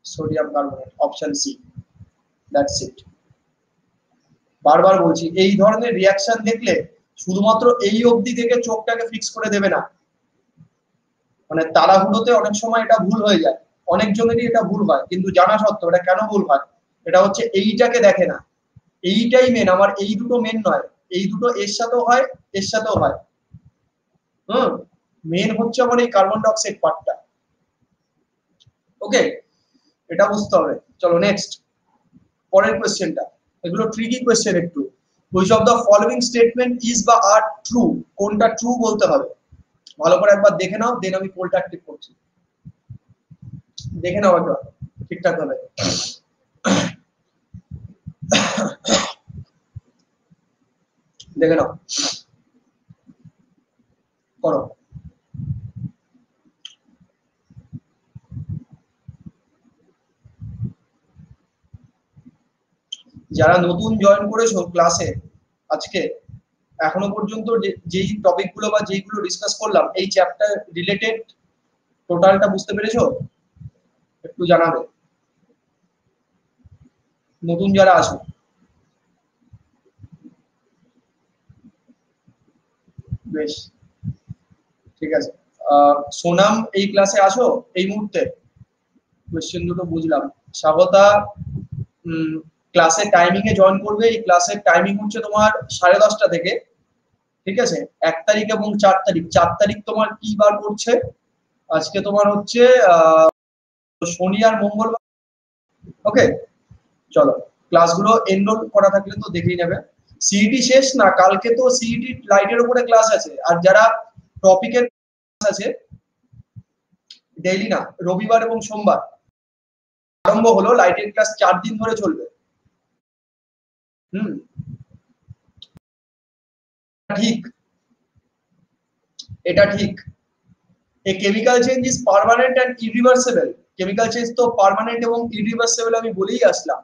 Sodium carbonate, option C. That's it. বারবার বলছি, এই ধরনের রিয়াকশন দেখলে শুধুমাত্র এই অবধি থেকে চোখটাকে ফিক্স করে দেবে না। মানে তাড়াহুড়োতে অনেক সময় এটা ভুল হয়ে যায়, অনেকজনেরই এটা ভুল হয়, কিন্তু জানা সত্ত্বেও এটা কেন ভুল হয়, এটা হচ্ছে এইটাকে দেখে না। এইটাই মেন, আমার এই দুটো মেন নয়, এই দুটো এর সাথেও হয়, এর সাথেও হয়। হুম, মেন হচ্ছে আমার এই কার্বন ডাই অক্সাইড পার্টটা। ওকে, এটা বুঝতে হবে। চলো নেক্সট, পরের কোশ্চেনটা। এগুলো ট্রিকি কোশ্চেন একটু। Which of the following statement is বা আর ট্রু, কোনটা ট্রু বলতে হবে। ভালো করে একবার দেখে নাও, দেন আমি পোলটা অ্যাক্টিভ করছি। দেখে নাও একবার ঠিকঠাক ভাবে। দেখে নাও, করো। যারা নতুন জয়েন করেছো ক্লাসে আজকে, এখনো পর্যন্ত যেই টপিক গুলো বা যেইগুলো ডিসকাস করলাম এই চ্যাপ্টার রিলেটেড, টোটালটা বুঝতে পেরেছো? একটু জানাবে নতুন যারা আছো। বেশ, ঠিক আছে। সোনাম এই ক্লাসে আসো এই মুহূর্তে? কোয়েশ্চেন দুটো বুঝলাম। স্বাগতা ক্লাসের টাইমিং এ জয়েন করবে। এই ক্লাসের টাইমিং হচ্ছে তোমার 10:30 থেকে। ঠিক আছে? 1 তারিখ এবং 4 তারিখ। 4 তারিখ তোমার কি বার পড়ছে? আজকে তোমার হচ্ছে শনি আর মঙ্গলবার। ওকে, চলো। ক্লাসগুলো এনরোল করা থাকলে তো দেখেই নেবে। সিইটি শেষ না, কালকে তো সিইটি লাইটের উপরে ক্লাস আছে। আর যারা টপিকের ক্লাস আছে ডেইলি না, রবিবার এবং সোমবার আরম্ভ হলো। লাইটের ক্লাস 4 দিন ধরে চলবে। হুম, ঠিক, এটা ঠিক। এ chemical change is permanent and irreversible. Chemical change তো পার্মানেন্ট এবং ইরিভার্সেবল, আমি বলেই আসলাম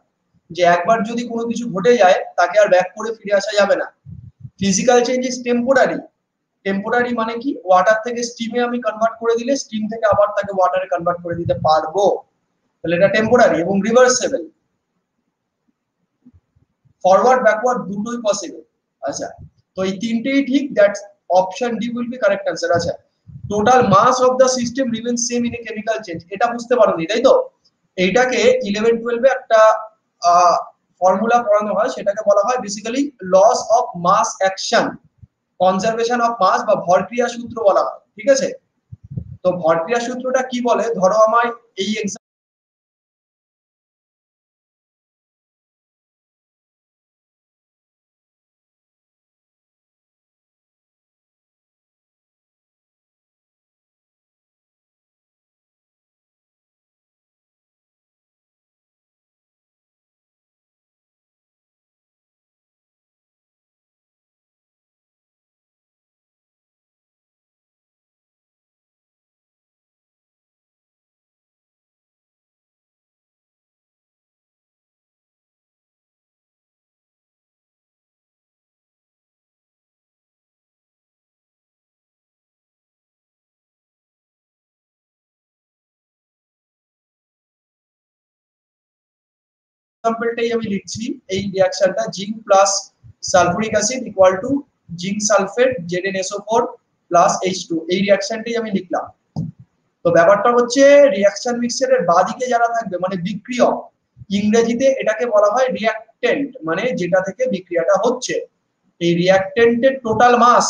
যে একবার যদি কোনো কিছু ঘটে যায় তাকে আর ব্যাক করে ফিরে আসা যাবে না। Physical change is temporary. Temporary মানে কি, ওয়াটার থেকে স্টিমে আমি কনভার্ট করে দিলে স্টিম থেকে আবার তাকে ওয়াটারে কনভার্ট করে দিতে পারবো, তাহলে এটা টেম্পোরারি। এবং রিভার্সেবল, ফরওয়ার্ড ব্যাকওয়ার্ড দুটোই পসিবল। আচ্ছা, তো এই তিনটেই ঠিক। That's option D will be correct answer. আচ্ছা, total mass of the system remains same in a chemical change, এটা বুঝতে পারোনি তাই তো? এইটাকে 11-12 এ একটা ফর্মুলা পড়ানো হয়, সেটাকে বলা হয় basically loss of mass action, conservation of mass বা ভরক্রিয়া সূত্র বলা হয়। ঠিক আছে? তো ভরক্রিয়া সূত্রটা কি বলে, ধরো আমায় এই এক্সাম্পলটাই আমি লিখছি, এই রিঅ্যাকশনটা zinc plus sulphuric acid equal to zinc sulphate ZnSO4 plus H2, এই রিঅ্যাকশনটাই আমি লিখলাম। তো ব্যাপারটা হচ্ছে রিঅ্যাকশন মিক্সচারের বাদিকে যারা থাকবে মানে বিক্রিয়ক, ইংরেজিতে এটাকে বলা হয় রিঅ্যাকটেন্ট, মানে যেটা থেকে বিক্রিয়াটা হচ্ছে। এই রিঅ্যাকটেন্টের টোটাল মাস,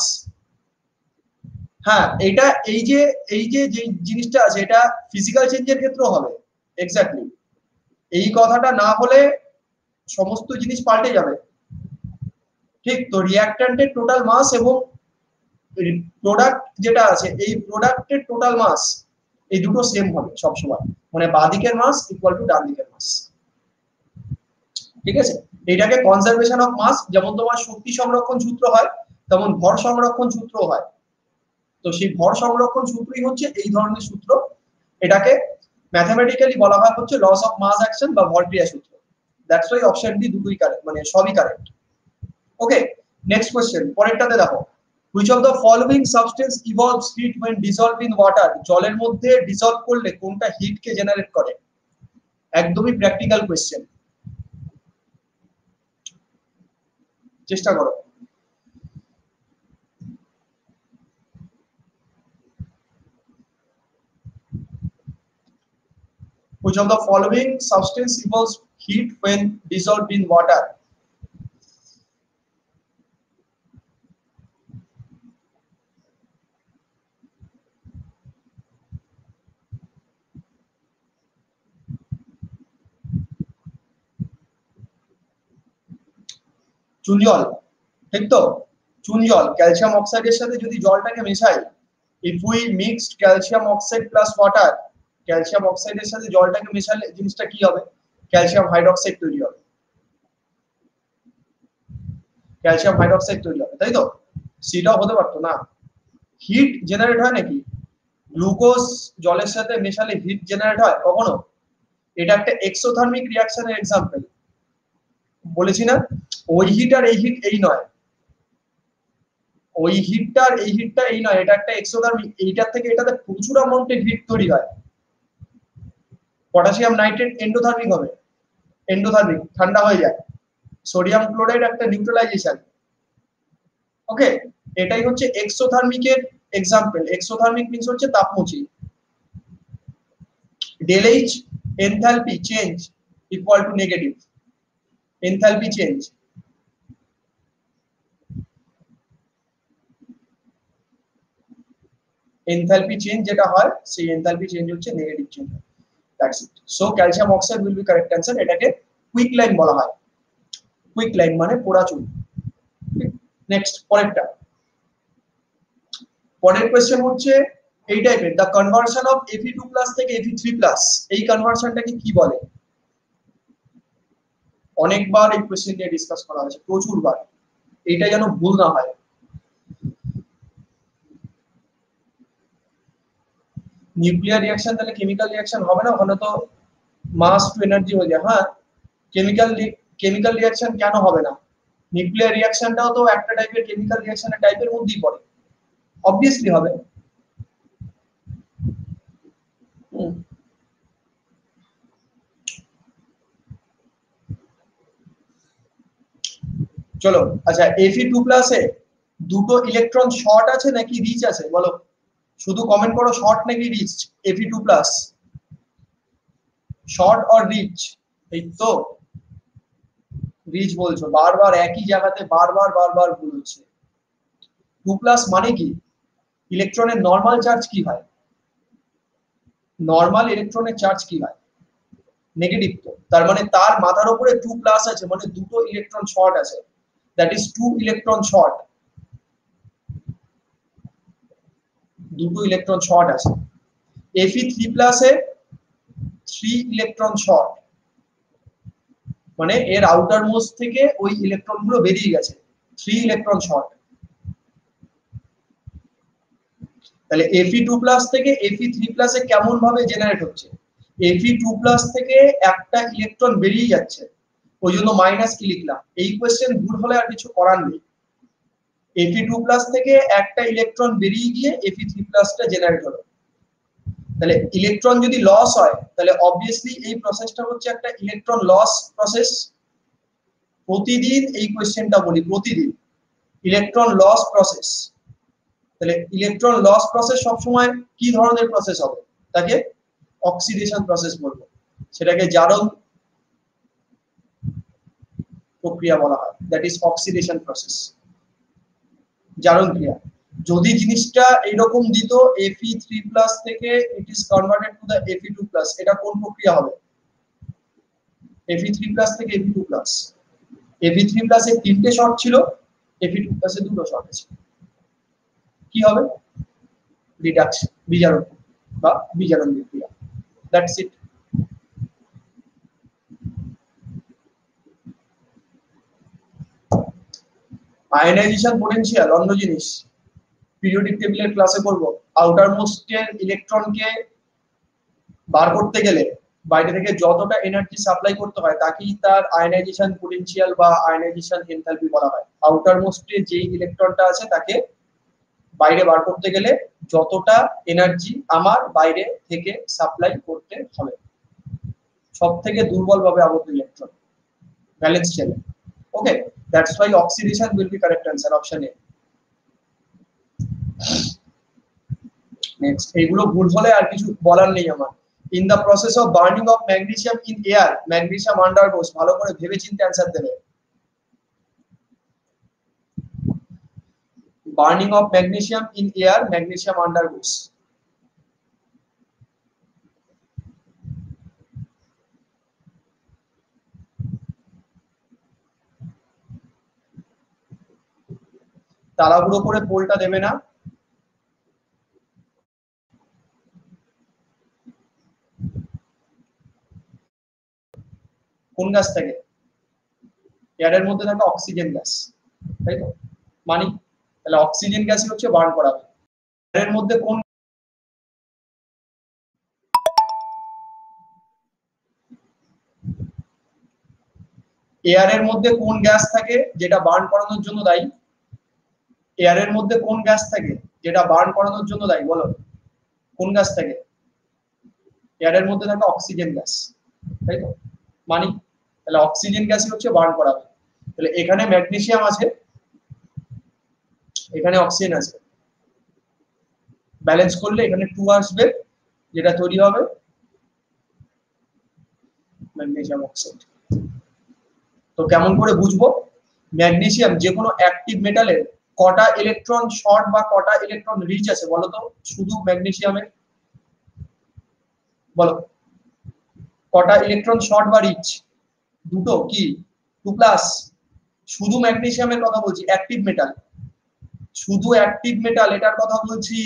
হ্যাঁ এটা এই যে জিনিসটা আছে এটা ফিজিক্যাল চেঞ্জের ক্ষেত্রেও হবে এক্স্যাক্টলি। এই কথাটা না হলে সমস্ত জিনিস পাল্টে যাবে, ঠিক তো। রিঅ্যাকট্যান্টের টোটাল মাস এবং প্রোডাক্ট যেটা আছে এই প্রোডাক্টের টোটাল মাস, এই দুটো সেম হবে সব সময়, মানে বাঁদিকের মাস ইকুয়াল টু ডান দিকের মাস, ঠিক আছে। এটাকে কনজারভেশন অফ মাস, যেমন তোমার শক্তি সংরক্ষণ সূত্র হয় তেমন ভর সংরক্ষণ সূত্র হয়। তো সেই ভর সংরক্ষণ সূত্রই হচ্ছে এই ধরনের সূত্র। এটাকে ম্যাথমেটিক্যালি বলা হয় হচ্ছে লস অফ মাস অ্যাকশন বা ভর ক্রিয়া সূত্র। দ্যাটস ওয়াই অপশন ডি দুটোই কারেক্ট, মানে সবই কারেক্ট। ওকে, নেক্সট কোশ্চেন, পরেরটাতে দেখো, which of the following substance evolves heat when dissolved in water, জলের মধ্যে ডিসলভ করলে কোনটা হিট কে জেনারেট করে? একদমই প্র্যাকটিক্যাল কোশ্চেন, চেষ্টা করো। Which of the following substance evolves heat when dissolved in water? চুন জল, ঠিক তো। চুন জল ক্যালসিয়াম অক্সাইডের সাথে যদি জলটাকে মেশাই, if we mixed calcium oxide plus water, calcium অক্সাইডের সাথে জলটাকে মেশালে জিনিসটা কি হবে? ক্যালসিয়াম হাইড্রোক্সাইড তৈরি হবে, ক্যালসিয়াম হাইড্রোক্সাইড তৈরি হবে, তাই তো। সেটাও হতে পারতো না। হিট জেনারেট হয় নাকি? গ্লুকোজ জলের সাথে মেশালে হিট জেনারেট হয় কখনো? এটা একটা এক্সোথার্মিক রিঅ্যাকশনের এক্সাম্পল, বলেছি না। ওই হিট আর এই হিট এই নয়, ওই হিটটা আর এই হিটটা এই নয়, এটা একটা এক্সোথার্মিক। এইটার থেকে এটাতে প্রচুর অ্যামাউন্টে হিট তৈরি হয়। পটাশিয়াম নাইট্রেট এন্ডোথার্মিক হবে, এন্ডোথার্মিক ঠান্ডা হয়ে যায়। সোডিয়াম ক্লোরাইড একটা নিউট্রালাইজেশন। ওকে, এটাই হচ্ছে এক্সোথার্মিকের এক্সাম্পল। এক্সোথার্মিক মিন্স হচ্ছে তাপমুচি। del H enthalpy change equal to negative enthalpy change, enthalpy change যেটা হয় সেই enthalpy change হচ্ছে negative change. That's it. So calcium oxide will be correct answer. এটাকে কুইক লাইন বলা হয়, কুইক লাইন মানে পোড়া চুন। নেক্সট পরেরটা, পরের কোশ্চেন হচ্ছে এই টাইপের, দ্য কনভার্সন অফ Fe2+ থেকে Fe3+, এই কনভার্সনটাকে কি বলে? অনেকবার এই কোশ্চেন নিয়ে ডিসকাস করা হয়েছে, প্রচুর বার, এটা যেন ভুল না হয়। নিউক্লিয়ার রিঅ্যাকশন তাহলে কেমিক্যাল রিঅ্যাকশন হবে না, ওখানে তো মাস টু এনার্জি হয়ে যায়। হ্যাঁ, কেমিক্যাল রিঅ্যাকশন কেন হবে না? নিউক্লিয়ার রিঅ্যাকশনটাও তো একটা টাইপের কেমিক্যাল রিঅ্যাকশনের টাইপের মধ্যেই পড়ে, অবভিয়াসলি হবে। চলো আচ্ছা, Fe2+ এ দুটো ইলেকট্রন শর্ট আছে নাকি রিচ আছে বলো? শুধু কমেন্ট করো শর্ট নাকি rich. Fe2+, short or rich? এই তো রিচ বলছো, বারবার একই জায়গাতে বারবার বারবার ভুল হচ্ছে। 2+ মানে কি? ইলেকট্রনের নরমাল চার্জ কি হয়? নরমাল ইলেকট্রনের চার্জ কি হয়? নেগেটিভ। তো তার মানে তার মাথার উপরে 2+ আছে, মানে দুটো ইলেকট্রন শর্ট আছে, দ্যাট ইজ 2 ইলেকট্রন শর্ট, দুটো ইলেকট্রন শর্ট আছে। Fe3+ এ 3 ইলেকট্রন শর্ট, মানে এর আউটার মোস্ট থেকে ওই ইলেকট্রন গুলো বেরিয়ে গেছে, 3 ইলেকট্রন শর্ট। তাহলে Fe2+ থেকে Fe3+ এ কেমন ভাবে জেনারেট হচ্ছে? Fe2+ থেকে একটা ইলেকট্রন বেরিয়ে যাচ্ছে, ওই জন্য মাইনাস কি লিখলাম। এই কোশ্চেন ভুল হলে আর কিছু করার নেই। Fe2+ থেকে একটা ইলেকট্রন বেরিয়ে গিয়ে Fe3+ টা জেনারেট হলো। তাহলে ইলেকট্রন যদি লস হয় তাহলে অবভিয়াসলি এই প্রসেসটা হচ্ছে একটা ইলেকট্রন লস প্রসেস। প্রতিদিন এই কোশ্চেনটা বলি, প্রতিদিন ইলেকট্রন লস প্রসেস। তাহলে ইলেকট্রন লস প্রসেস সবসময় কি ধরনের প্রসেস হবে? তাকে অক্সিডেশন প্রসেস বলবো, সেটাকে জারণ প্রক্রিয়া বলা হয়, দ্যাট ইজ অক্সিডেশন প্রসেস, জারণ ক্রিয়া। যদি জিনিসটা এইরকম দিত Fe3+ থেকে it is converted to the Fe2+, এটা কোন প্রক্রিয়া হবে? Fe3+ থেকে Fe2+। Fe3+ এর 3টে শর্ট ছিল, Fe2+ এর 2টো শর্ট আছে, কি হবে? রিডাকশন, বিজারণ বা বিজারণ বিক্রিয়া, দ্যাটস ইট। আয়নাইজেশন পোটেনশিয়াল অন্য জিনিস, পিরিয়ডিক টেবিলের ক্লাসে করব। আউটার মোস্টের ইলেকট্রনকে বার করতে গেলে বাইরে থেকে যতটা এনার্জি সাপ্লাই করতে হয় তাকেই তার আয়নাইজেশন পোটেনশিয়াল বা আয়নাইজেশন এনথালপি বলা হয়। আউটার মোস্টে যেই ইলেকট্রনটা আছে তাকে বাইরে বার করতে গেলে যতটা এনার্জি আমার বাইরে থেকে সাপ্লাই করতে হবে, সব থেকে দুর্বল ভাবে আবদ্ধ ইলেকট্রন, ভ্যালেন্স শেলে। Okay, that's why oxidation will be correct answer, option A. Next, এইগুলো ভুল হলে আর কিছু বলার নেই আমার। In the process of burning of magnesium in air, magnesium undergoes, ভালো করে ভেবে চিন্তে অ্যান্সার দেবে। Burning of magnesium in air, magnesium undergoes. তাড়াহুড়ো করে পোলটা দেবে না। কোন গ্যাস থাকে? এয়ারের মধ্যে থাকে অক্সিজেন গ্যাস, তাই তো? মানে তাহলে অক্সিজেন গ্যাসই হচ্ছে বার্ন করা হবে। এয়ারের মধ্যে কোন এয়ারের মধ্যে কোন গ্যাস থাকে যেটা বার্ন করানোর জন্য দায়ী? এয়ারের মধ্যে কোন গ্যাস থাকে যেটা বার্ন করানোর জন্য দায়ী, বলো? কোন গ্যাস থাকে? এয়ারের মধ্যে থাকে অক্সিজেন গ্যাস, তাই তো? মানে তাহলে অক্সিজেন গ্যাসই হচ্ছে বার্ন করাবে। তাহলে এখানে ম্যাগনেসিয়াম আছে, এখানে অক্সিজেন আছে, ব্যালেন্স করলে এখানে 2 আসবে, যেটা তৈরি হবে ম্যাগনেসিয়াম অক্সাইড। তো কেমন করে বুঝবো? ম্যাগনেসিয়াম যে কোনো অ্যাক্টিভ মেটালের কটা ইলেকট্রন শর্ট বা কটা ইলেকট্রন রিচ আছে বলো তো? শুধু ম্যাগনেসিয়ামের বলো, কটা ইলেকট্রন শর্ট বা রিচ? দুটো, কি 2+? শুধু ম্যাগনেসিয়ামের কথা বলছি, অ্যাক্টিভ মেটাল, শুধু অ্যাক্টিভ মেটাল এটার কথা বলছি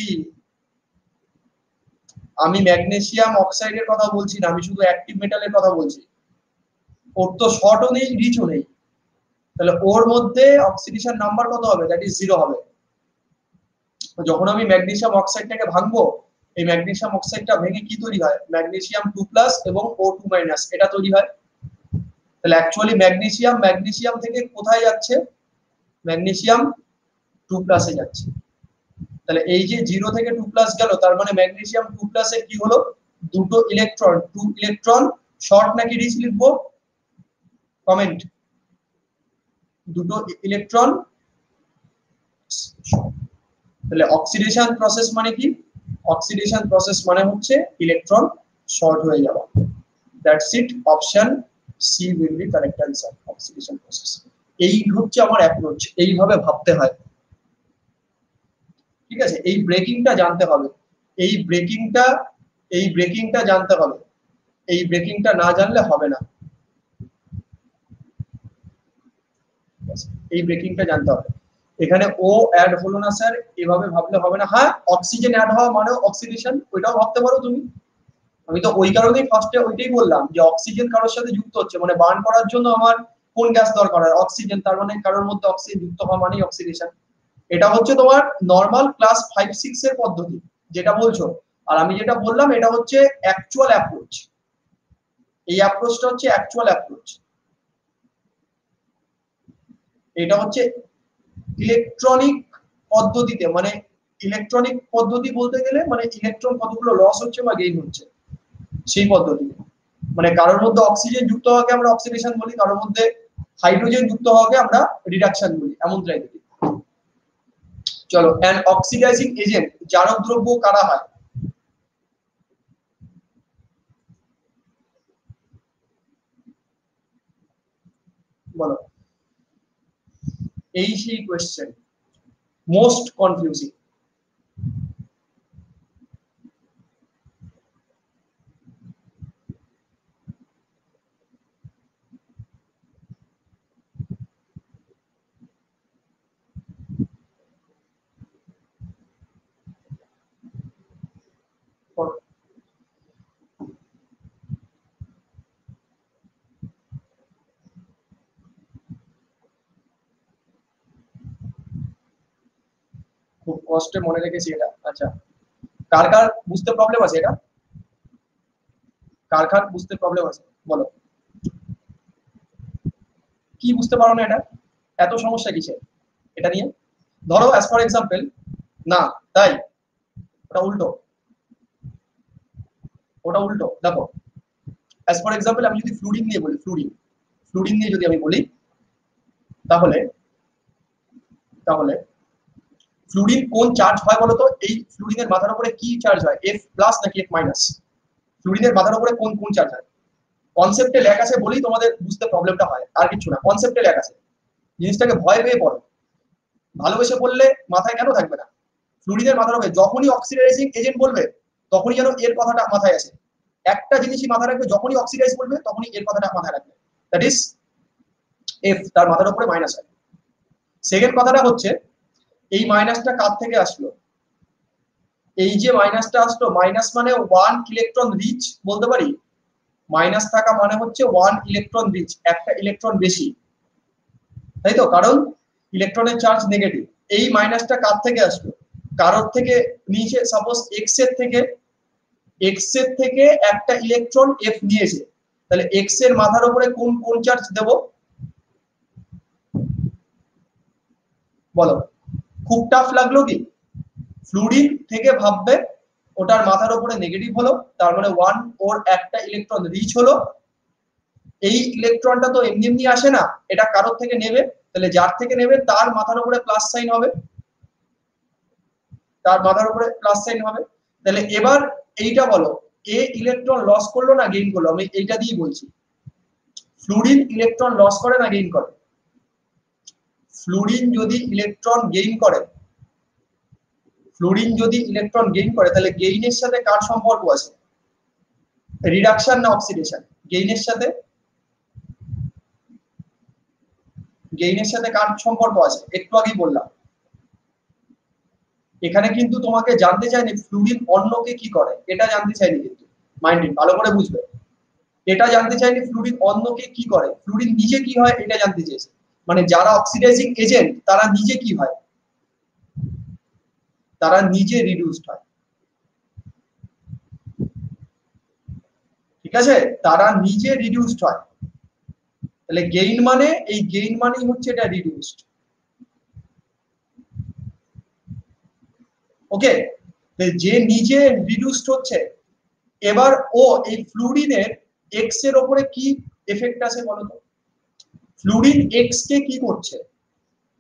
আমি, ম্যাগনেসিয়াম অক্সাইডের কথা বলছি না, আমি শুধু অ্যাক্টিভ মেটালের কথা বলছি। ওর তো শর্টও নেই রিচও নেই, তাহলে ওর মধ্যে অক্সিডেশন নাম্বার কত হবে? দ্যাট ইজ 0 হবে। যখন আমি ম্যাগনেসিয়াম অক্সাইডটাকে ভাঙবো, এই ম্যাগনেসিয়াম অক্সাইডটা ভেঙে কি তৈরি হয়? ম্যাগনেসিয়াম 2+ এবং O2-, এটা তৈরি হয়। তাহলে অ্যাকচুয়ালি ম্যাগনেসিয়াম থেকে কোথায় যাচ্ছে? ম্যাগনেসিয়াম 2+ এ যাচ্ছে। তাহলে এই যে 0 থেকে 2+ গেল, তার মানে ম্যাগনেসিয়াম 2+ এর কি হলো? দুটো ইলেকট্রন, 2 ইলেকট্রন শর্ট নাকি রিচ লিখবো? কমেন্ট। দুটো ইলেকট্রন। তাহলে অক্সিডেশন প্রসেস মানে কি? অক্সিডেশন প্রসেস মানে হচ্ছে ইলেকট্রন শর্ট হয়ে যাওয়া, that's it, option C will be correct answer, oxidation process. এই হচ্ছে আমার অ্যাপ্রোচ, এইভাবে ভাবতে হয়, ঠিক আছে? এই ব্রেকিংটা জানতে হবে, এই ব্রেকিংটা জানতে হবে, এই ব্রেকিংটা না জানলে হবে না, এই ব্রেকিংটা জানতে হবে। এখানে ও অ্যাড হলো না স্যার, এভাবে ভাবলে হবে না। হ্যাঁ, অক্সিজেন অ্যাড হওয়া মানে অক্সিডেশন, ওইটাও ভাবতে পারো তুমি। আমি তো ওই কারণেই ফার্স্টে ওইটাই বললাম যে অক্সিজেন কারোর সাথে যুক্ত হচ্ছে মানে বার্ন করার জন্য আমার কোন গ্যাস দরকার হয়? অক্সিজেন, তার মানে কারোর মধ্যে অক্সিজেন যুক্ত হওয়া মানেই অক্সিডেশন। এটা হচ্ছে তোমার নরমাল ক্লাস 5-6 এর পদ্ধতি যেটা বলছো, আর আমি যেটা বললাম এটা হচ্ছে অ্যাকচুয়াল অ্যাপ্রোচ। এই অ্যাপ্রোচটা হচ্ছে অ্যাকচুয়াল অ্যাপ্রোচ, এটা হচ্ছে ইলেকট্রনিক পদ্ধতিতে, মানে ইলেকট্রনিক পদ্ধতি বলতে গেলে মানে ইলেকট্রন কতগুলো লস হচ্ছে বা গেইন হচ্ছে সেই পদ্ধতি। মানে কারোর মধ্যে অক্সিজেন যুক্ত হওয়াকে আমরা অক্সিডেশন বলি, কারোর মধ্যে হাইড্রোজেন যুক্ত হওয়াকে আমরা রিডাকশন বলি, এমন টাইপের। চলো, অ্যান অক্সিডাইজিং এজেন্ট জারক দ্রব্য কারা হয়? বলো, এই সেই কোয়েশ্চেন মোস্ট কনফিউজিং। খুব কষ্টে মনে রেখেছি এটা। আচ্ছা, কার কার বুঝতে প্রবলেম আছে এটা? কার কার বুঝতে প্রবলেম আছে বলো, কি বুঝতে পারো না এটা? এত সমস্যা কিসের এটা নিয়ে? ধরো অ্যাজ ফর এক্সাম্পল, না তাই ওটা উল্টো, ওটা উল্টো। দেখো, অ্যাজ ফর এক্সাম্পল আমি যদি ফ্লুরিন নিয়ে বলি, ফ্লুরিন ফ্লুরিন নিয়ে যদি আমি বলি, তাহলে তাহলে ফ্লুরিন কোন চার্জ হয় বলো তো? এই ফ্লুরিনের মাথার উপরে কি চার্জ হয়, এফ প্লাস নাকি এফ মাইনাস? ফ্লুরিনের মাথার উপরে কোন কোন চার্জ হয়? কনসেপ্টে লেখা আছে বলেই তোমাদের বুঝতে প্রবলেমটা হয়, আর কিছু না। কনসেপ্টে লেখা আছে, জিনিসটাকে ভয় পেয়ে পড়ো, ভালোবেসে পড়লে মাথায় কেন থাকবে না? ফ্লুরিনের মাথার উপরে যখনই অক্সিডাইজিং এজেন্ট বলবে তখনই যেন এর কথাটা মাথায় আসে। একটা জিনিসই মাথায় রাখবে, যখনই অক্সিডাইজ বলবে তখনই এর কথাটা মাথায় রাখবে, দ্যাট ইজ এফ তার মাথার উপরে মাইনাস হয়। সেকেন্ড কথাটা হচ্ছে, এই মাইনাসটা কার থেকে আসলো? এই যে মাইনাসটা আসলো, মাইনাস মানে 1 ইলেকট্রন রিচ বলতে পারি। মাইনাস থাকা মানে হচ্ছে 1 ইলেকট্রন রিচ, একটা ইলেকট্রন বেশি, তাই তো? কারণ ইলেকট্রনের চার্জ নেগেটিভ। এই মাইনাসটা কার থেকে আসলো? কারোর থেকে নিচে, সাপোজ এক্স এর থেকে, এক্স এর থেকে একটা ইলেকট্রন এফ নিয়েছে, তাহলে এক্স এর মাথার উপরে কোন কোন চার্জ দেব বলো? খুব টাফ লাগলো কি? ফ্লুরিন থেকে ভাববে ওটার মাথার উপরে নেগেটিভ হলো, তার মানে 1 ওর একটা ইলেকট্রন রিচ হলো। এই ইলেকট্রনটা তো এমনি এমনি আসে না, এটা কারোর থেকে নেবে, তাহলে যার থেকে নেবে তার মাথার উপরে প্লাস সাইন হবে, তার মাথার উপরে প্লাস সাইন হবে। তাহলে এবার এইটা বলো, এ ইলেকট্রন লস করলো না গেইন করলো? আমি এইটা দিয়ে বলছি, ফ্লুরিন ইলেকট্রন লস করে না গেইন করে? ফ্লুরিন যদি ইলেকট্রন গেইন করে, ফ্লুরিন যদি ইলেকট্রন গেইন করে, তাহলে গেইনের সাথে কার সম্পর্ক আছে? রিডাকশন না অক্সিডেশন? গেইনের সাথে, গেইনের সাথে কার সম্পর্ক আছে একটু আগেই বললাম। এখানে কিন্তু তোমাকে জানতে চাইনি ফ্লুরিন অন্যকে কি করে, এটা জানতে চাইনি, কিন্তু মাইন্ড ভালো করে বুঝবে, এটা জানতে চাইনি ফ্লুরিন অন্যকে কি করে, ফ্লুরিন নিজে কি হয় এটা জানতে চেয়েছে। মানে যারা অক্সিডাইজিং এজেন্ট তারা নিজে কি হয়? তারা নিজে রিডিউসড হয়, ঠিক আছে? তারা নিজে রিডিউসড হয়। তাহলে গেইন মানে, এই গেইন মানেই হচ্ছে এটা রিডিউসড। ওকে, যে নিজে রিডিউসড হচ্ছে, এবার ও এই ফ্লুরিনের এক্স এর উপরে কি এফেক্ট আছে বলো তো? ফ্লুরিন এক্স কে কি করছে?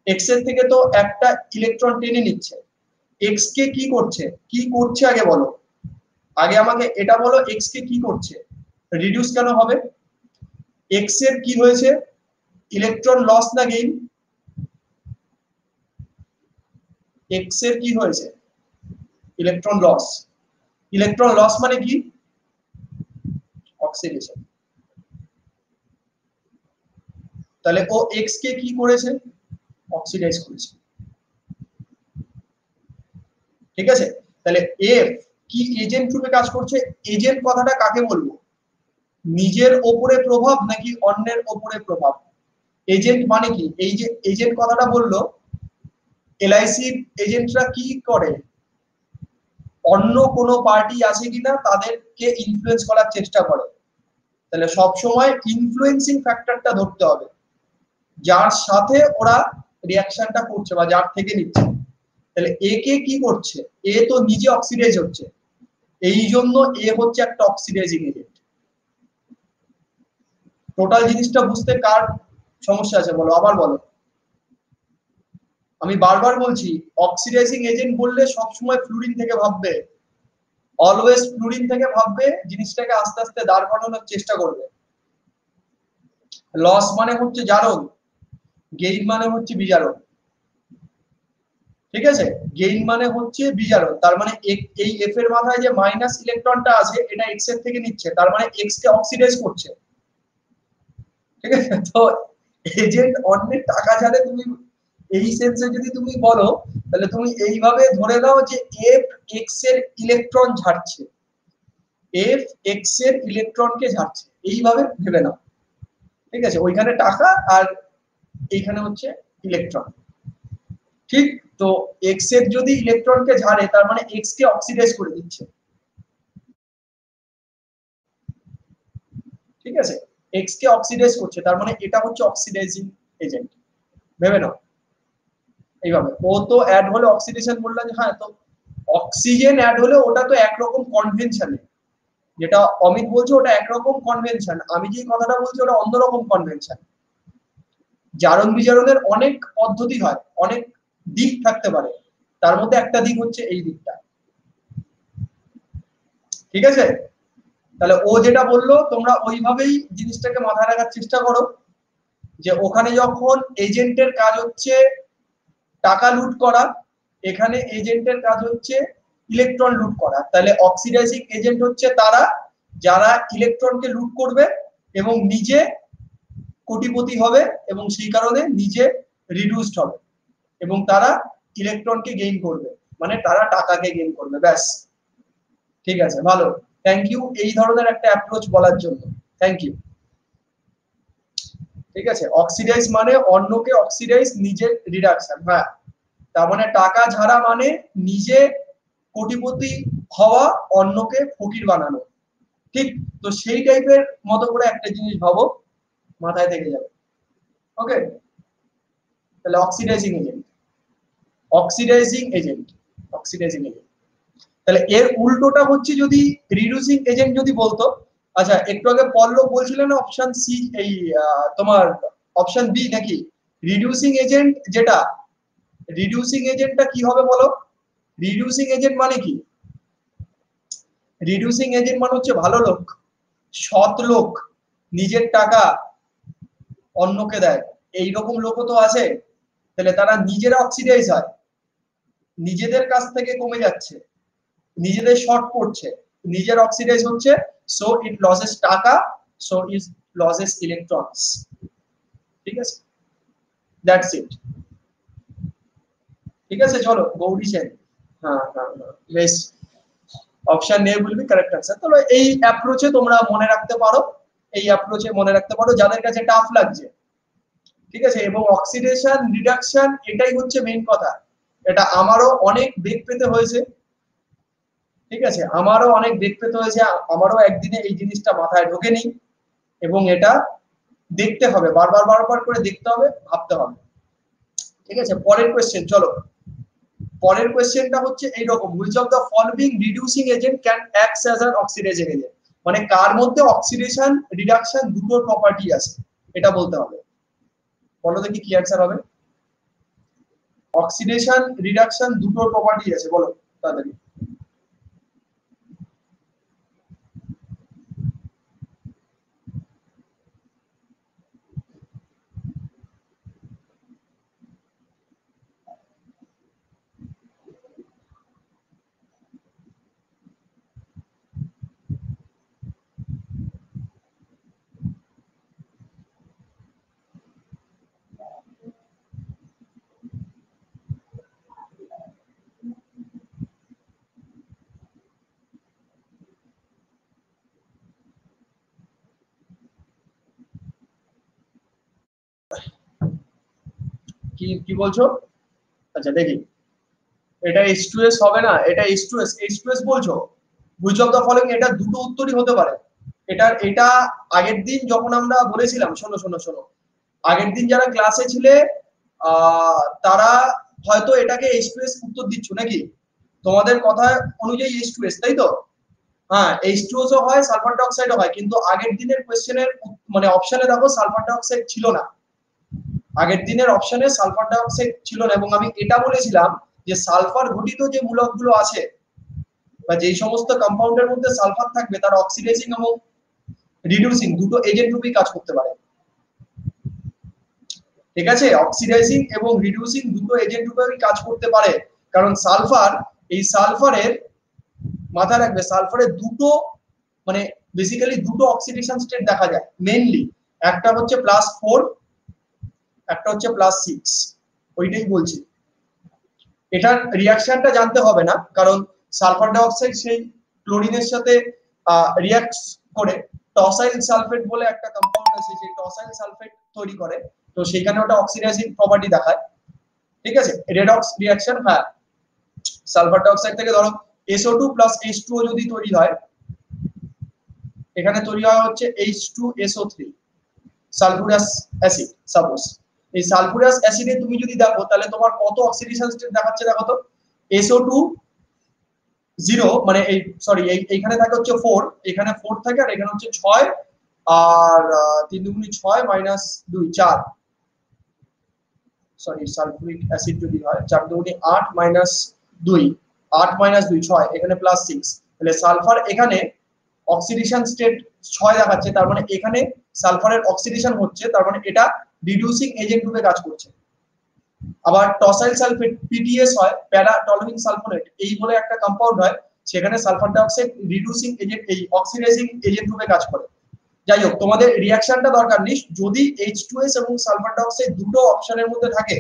এক্স এর থেকে তো একটা ইলেকট্রন টেনে নিচ্ছে, এক্স কে কি করছে, কি করছে আগে বলো, আগে আমাকে এটা বলো, এক্স কে কি করছে? রিডিউস কেন হবে? এক্স এর কি হয়েছে, ইলেকট্রন লস না গেইন? এক্স এর কি হয়েছে? Electron loss. ইলেকট্রন লস মানে কি? অক্সিডেশন। তাহলে ও এক্স কে কি করেছে? অক্সিডাইজ করেছে, ঠিক আছে? তাহলে এফ কি এজেন্ট রূপে কাজ করছে? এজেন্ট কথাটা কাকে বলবো, নিজের ওপরে প্রভাব নাকি অন্যের ওপরে প্রভাব? এজেন্ট মানে কি? এই যে এজেন্ট কথাটা বললো, এলআইসি এজেন্টরা কি করে, অন্য কোনো পার্টি আছে কিনা তাদেরকে ইনফ্লুয়েন্স করার চেষ্টা করে। তাহলে সব সময় ইনফ্লুয়েন্সিং ফ্যাক্টরটা ধরতে হবে, যার সাথে ওরা রিয়াকশনটা করছে বা যার থেকে নিচ্ছে। তাহলে এ কে কি করছে, এ তো নিজে অক্সিডাইজ হচ্ছে, এই জন্য এ হচ্ছে একটা অক্সিডাইজিং এজেন্ট। টোটাল জিনিসটা বুঝতে কার সমস্যা আছে বলো, আবার বলো। আমি বারবার বলছি, অক্সিডাইজিং এজেন্ট বললে সবসময় ফ্লুরিন থেকে ভাববে, অলওয়েজ ফ্লুরিন থেকে ভাববে, জিনিসটাকে আস্তে আস্তে দাঁড় করানোর চেষ্টা করবে। লস মানে হচ্ছে জারণ, গেইন মানে হচ্ছে বিজারণ। ঠিক আছে, গেইন মানে হচ্ছে বিজারণ, তার মানে এই এফ এর মাথায় যে মাইনাস ইলেকট্রনটা আছে এটা এক্স এর থেকে নিচ্ছে, তার মানে এক্স কে অক্সিডাইজ করছে। ঠিক আছে, তো এজেন্ট অন্যের টাকা ছাড়ে, তুমি এই সেন্সে যদি তুমি বলো, তাহলে তুমি এইভাবে ধরে নাও যে এফ এক্স এর ইলেকট্রন ঝাড়ছে, এফ এক্স এর ইলেকট্রনকে ঝাড়ছে, এইভাবে ভেবে নাও। ঠিক আছে, ওইখানে টাকা আর এইখানে হচ্ছে ইলেকট্রন। ঠিক, তো এক্স এর যদি ইলেকট্রনকে ঝাড়ে তার মানে এক্স কে অক্সিডাইজ করে দিচ্ছে। ঠিক আছে, এক্স কে অক্সিডাইজ করছে, তার মানে এটা হচ্ছে অক্সিডাইজিং এজেন্ট, ভেবে নাও এইভাবে। ও তো অ্যাড হলে অক্সিডেশন বললাম, হ্যাঁ, তো অক্সিজেন অ্যাড হলে ওটা তো একরকম কনভেনশনে, যেটা অমিত বলছে ওটা একরকম কনভেনশন, আমি যে কথাটা বলছি ওটা অন্যরকম কনভেনশন। জারণ বিজারণের অনেক পদ্ধতি হয়, অনেক দিক থাকতে পারে, তার মধ্যে একটা দিক হচ্ছে এই দিকটা। ঠিক আছে, তাহলে ও যেটা বললো তোমরা ওইভাবেই জিনিসটাকে মাথায় রাখার চেষ্টা করো, যে ওখানে যখন এজেন্টের কাজ হচ্ছে টাকা লুট করা, এখানে এজেন্টের কাজ হচ্ছে ইলেকট্রন লুট করা, তাহলে অক্সিডাইজিং এজেন্ট হচ্ছে তারা যারা ইলেকট্রনকে লুট করবে এবং নিজে কোটিপতি হবে এবং সেই কারণে নিজে রিডিউসড হবে, এবং তারা ইলেকট্রনকে গেইন করবে, মানে তারা টাকাকে গেইন করবে, ব্যাস। ঠিক আছে, ভালো, থ্যাংক ইউ এই ধরনের একটা অ্যাপ্রোচ বলার জন্য, থ্যাংক ইউ। ঠিক আছে, অক্সিডাইজ মানে অন্যকে অক্সিডাইজ, নিজের রিডাকশন, হ্যাঁ, তার মানে টাকা ঝাড়া মানে নিজে কোটিপতি হওয়া, অন্যকে ফকির বানানো। ঠিক, তো সেই টাইপের মতো করে একটা জিনিস ভাবো, মাথায় থেকে যাবে। ওকে, তাহলে oxidising agent, oxidising agent, oxidising agent. তাহলে এর উল্টোটা হচ্ছে যদি রিডিউসিং এজেন্ট যদি বলতো, আচ্ছা একটু আগে পল্লব বলছিলেন অপশন সি, এই তোমার অপশন বি নাকি রিডিউসিং এজেন্ট, যেটা রিডিউসিং এজেন্টটা কি হবে বলো, রিডিউসিং এজেন্ট মানে কি? রিডিউসিং এজেন্ট মানে হচ্ছে ভালো লোক, সৎ লোক, নিজের টাকা অন্যকে দেয়, এইরকম লোকও তো আছে। তাহলে তারা নিজেরা অক্সিডাইজ হয়, নিজেদের কাছ থেকে কমে যাচ্ছে, নিজেদের শর্ট পড়ছে, নিজের অক্সিডাইজ হচ্ছে, সো ইট লসেস টাকা, সো ইট লসেস ইলেকট্রনস। ঠিক আছে, দ্যাটস ইট। ঠিক আছে, চলো গৌরী সেন, হ্যাঁ হ্যাঁ হ্যাঁ, বেশ, option A will be correct answer. তাহলে এই অ্যাপ্রোচে তোমরা মনে রাখতে পারো, এই অ্যাপ্রোচে মনে রাখতে পারো যাদের কাছে টাফ লাগছে। ঠিক আছে, এবং অক্সিডেশন রিডাকশন এটাই হচ্ছে মেইন কথা, এটা আমারও অনেক বেগ পেতে হয়েছে। ঠিক আছে, আমারও অনেক বেগ পেতে হয়েছে, আমারও একদিনে এই জিনিসটা মাথায় ঢোকেনি, এবং এটা দেখতে হবে, বারবার বারবার করে দেখতে হবে, ভাবতে হবে। ঠিক আছে, পরের কোশ্চেন চলো। পরের কোশ্চেনটা হচ্ছে এইরকম, which of the following reducing agent can act as an oxidising agent, মানে কার মধ্যে অক্সিডেশন রিডাকশন দুটোর প্রপার্টি আছে, এটা বলতে হবে। বলো দেখি কি অ্যান্সার হবে। অক্সিডেশন রিডাকশন দুটোর প্রপার্টি আছে, বলো তাড়াতাড়ি। কি কি বলছো? আচ্ছা দেখি, এটা H2S হবে না, এটা H2S, H2S বলছো, হুইচ অফ দ্য ফলোইং, এটা দুটো উত্তরই হতে পারে। এটা আগের দিন যখন আমরা বলেছিলাম, শোনো শোনো শোনো, আগের দিন যারা ক্লাসে ছিলে তারা হয়তো এটাকে H2S উত্তর দিচ্ছ নাকি, তোমাদের কথা অনুযায়ী H2S, তাই তো? হ্যাঁ, H2O হয়, সালফার ডাইঅক্সাইডও হয়, কিন্তু আগের দিনের কোশ্চেনের মানে অপশনে দেখো সালফার ডাইঅক্সাইড ছিল না, আগের দিনের অপশনে সালফার ডাইঅক্সাইড ছিল না। এবং আমি এটা বলেছিলাম যে সালফার ঘটিত যে মূলকগুলো আছে বা যেই সমস্ত কম্পাউন্ডের মধ্যে সালফার থাকবে তার অক্সিডাইজিং এবং রিডিউসিং দুটো এজেন্ট রূপে কাজ করতে পারে। ঠিক আছে, অক্সিডাইজিং এবং রিডিউসিং দুটো এজেন্ট রূপে কাজ করতে পারে, কারণ সালফার, এই সালফারের মাথায় রাখবে সালফারের দুটো মানে বেসিক্যালি দুটো অক্সিডেশন স্টেট দেখা যায় মেইনলি, একটা হচ্ছে +4, একটা হচ্ছে +6, ওইটাই বলছি। এটার রিঅ্যাকশনটা জানতে হবে না, কারণ সালফার ডাইঅক্সাইড সেই ক্লোরিনের সাথে রিঅ্যাক্ট করে টসাইল সালফেট বলে একটা কম্পাউন্ড আছে, সেই টসাইল সালফেট তৈরি করে, তো সেখানে ওটা অক্সিডাইজিং প্রপার্টি দেখায়। ঠিক আছে, রেডক্স রিঅ্যাকশন, হ্যাঁ সালফার ডাইঅক্সাইড থেকে ধরো SO2 + H2O যদি তৈরি হয়, এখানে তৈরি হয় হচ্ছে H2SO3 সালফুরাস অ্যাসিড। সাপোজ এই সালফুরাস অ্যাসিডে তুমি যদি দেখো তাহলে তোমার কত অক্সিডেশন স্টেট দেখাচ্ছে দেখো তো, SO2 0 মানে এই সরি এইখানে থাকে হচ্ছে 4, এখানে 4 থাকে, আর এখানে হচ্ছে 6, আর 3 দুগুণে 6 - 2 4, সরি সালফুরিক অ্যাসিড যদি হয় 4 দুগুণে 8 - 2 8 - 2 6, এখানে +6, তাহলে সালফার এখানে অক্সিডেশন স্টেট 6 দেখাচ্ছে, তার মানে এখানে সালফারের অক্সিডেশন হচ্ছে, তার মানে এটা রিডিউসিং এজেন্ট রূপে কাজ করছে। আবার টসাইল সালফেট PTS হয়, প্যারা টলুইন সালফোনেট, এই বলে একটা কম্পাউন্ড হয়, সেখানে সালফার ডাইঅক্সাইড রিডিউসিং এজেন্ট এই অক্সিডাইজিং এজেন্ট রূপে কাজ করে। যাই হোক, তোমাদের রিঅ্যাকশনটা দরকার নেই, যদি H2S এবং সালফার ডাইঅক্সাইড দুটো অপশনের মধ্যে থাকে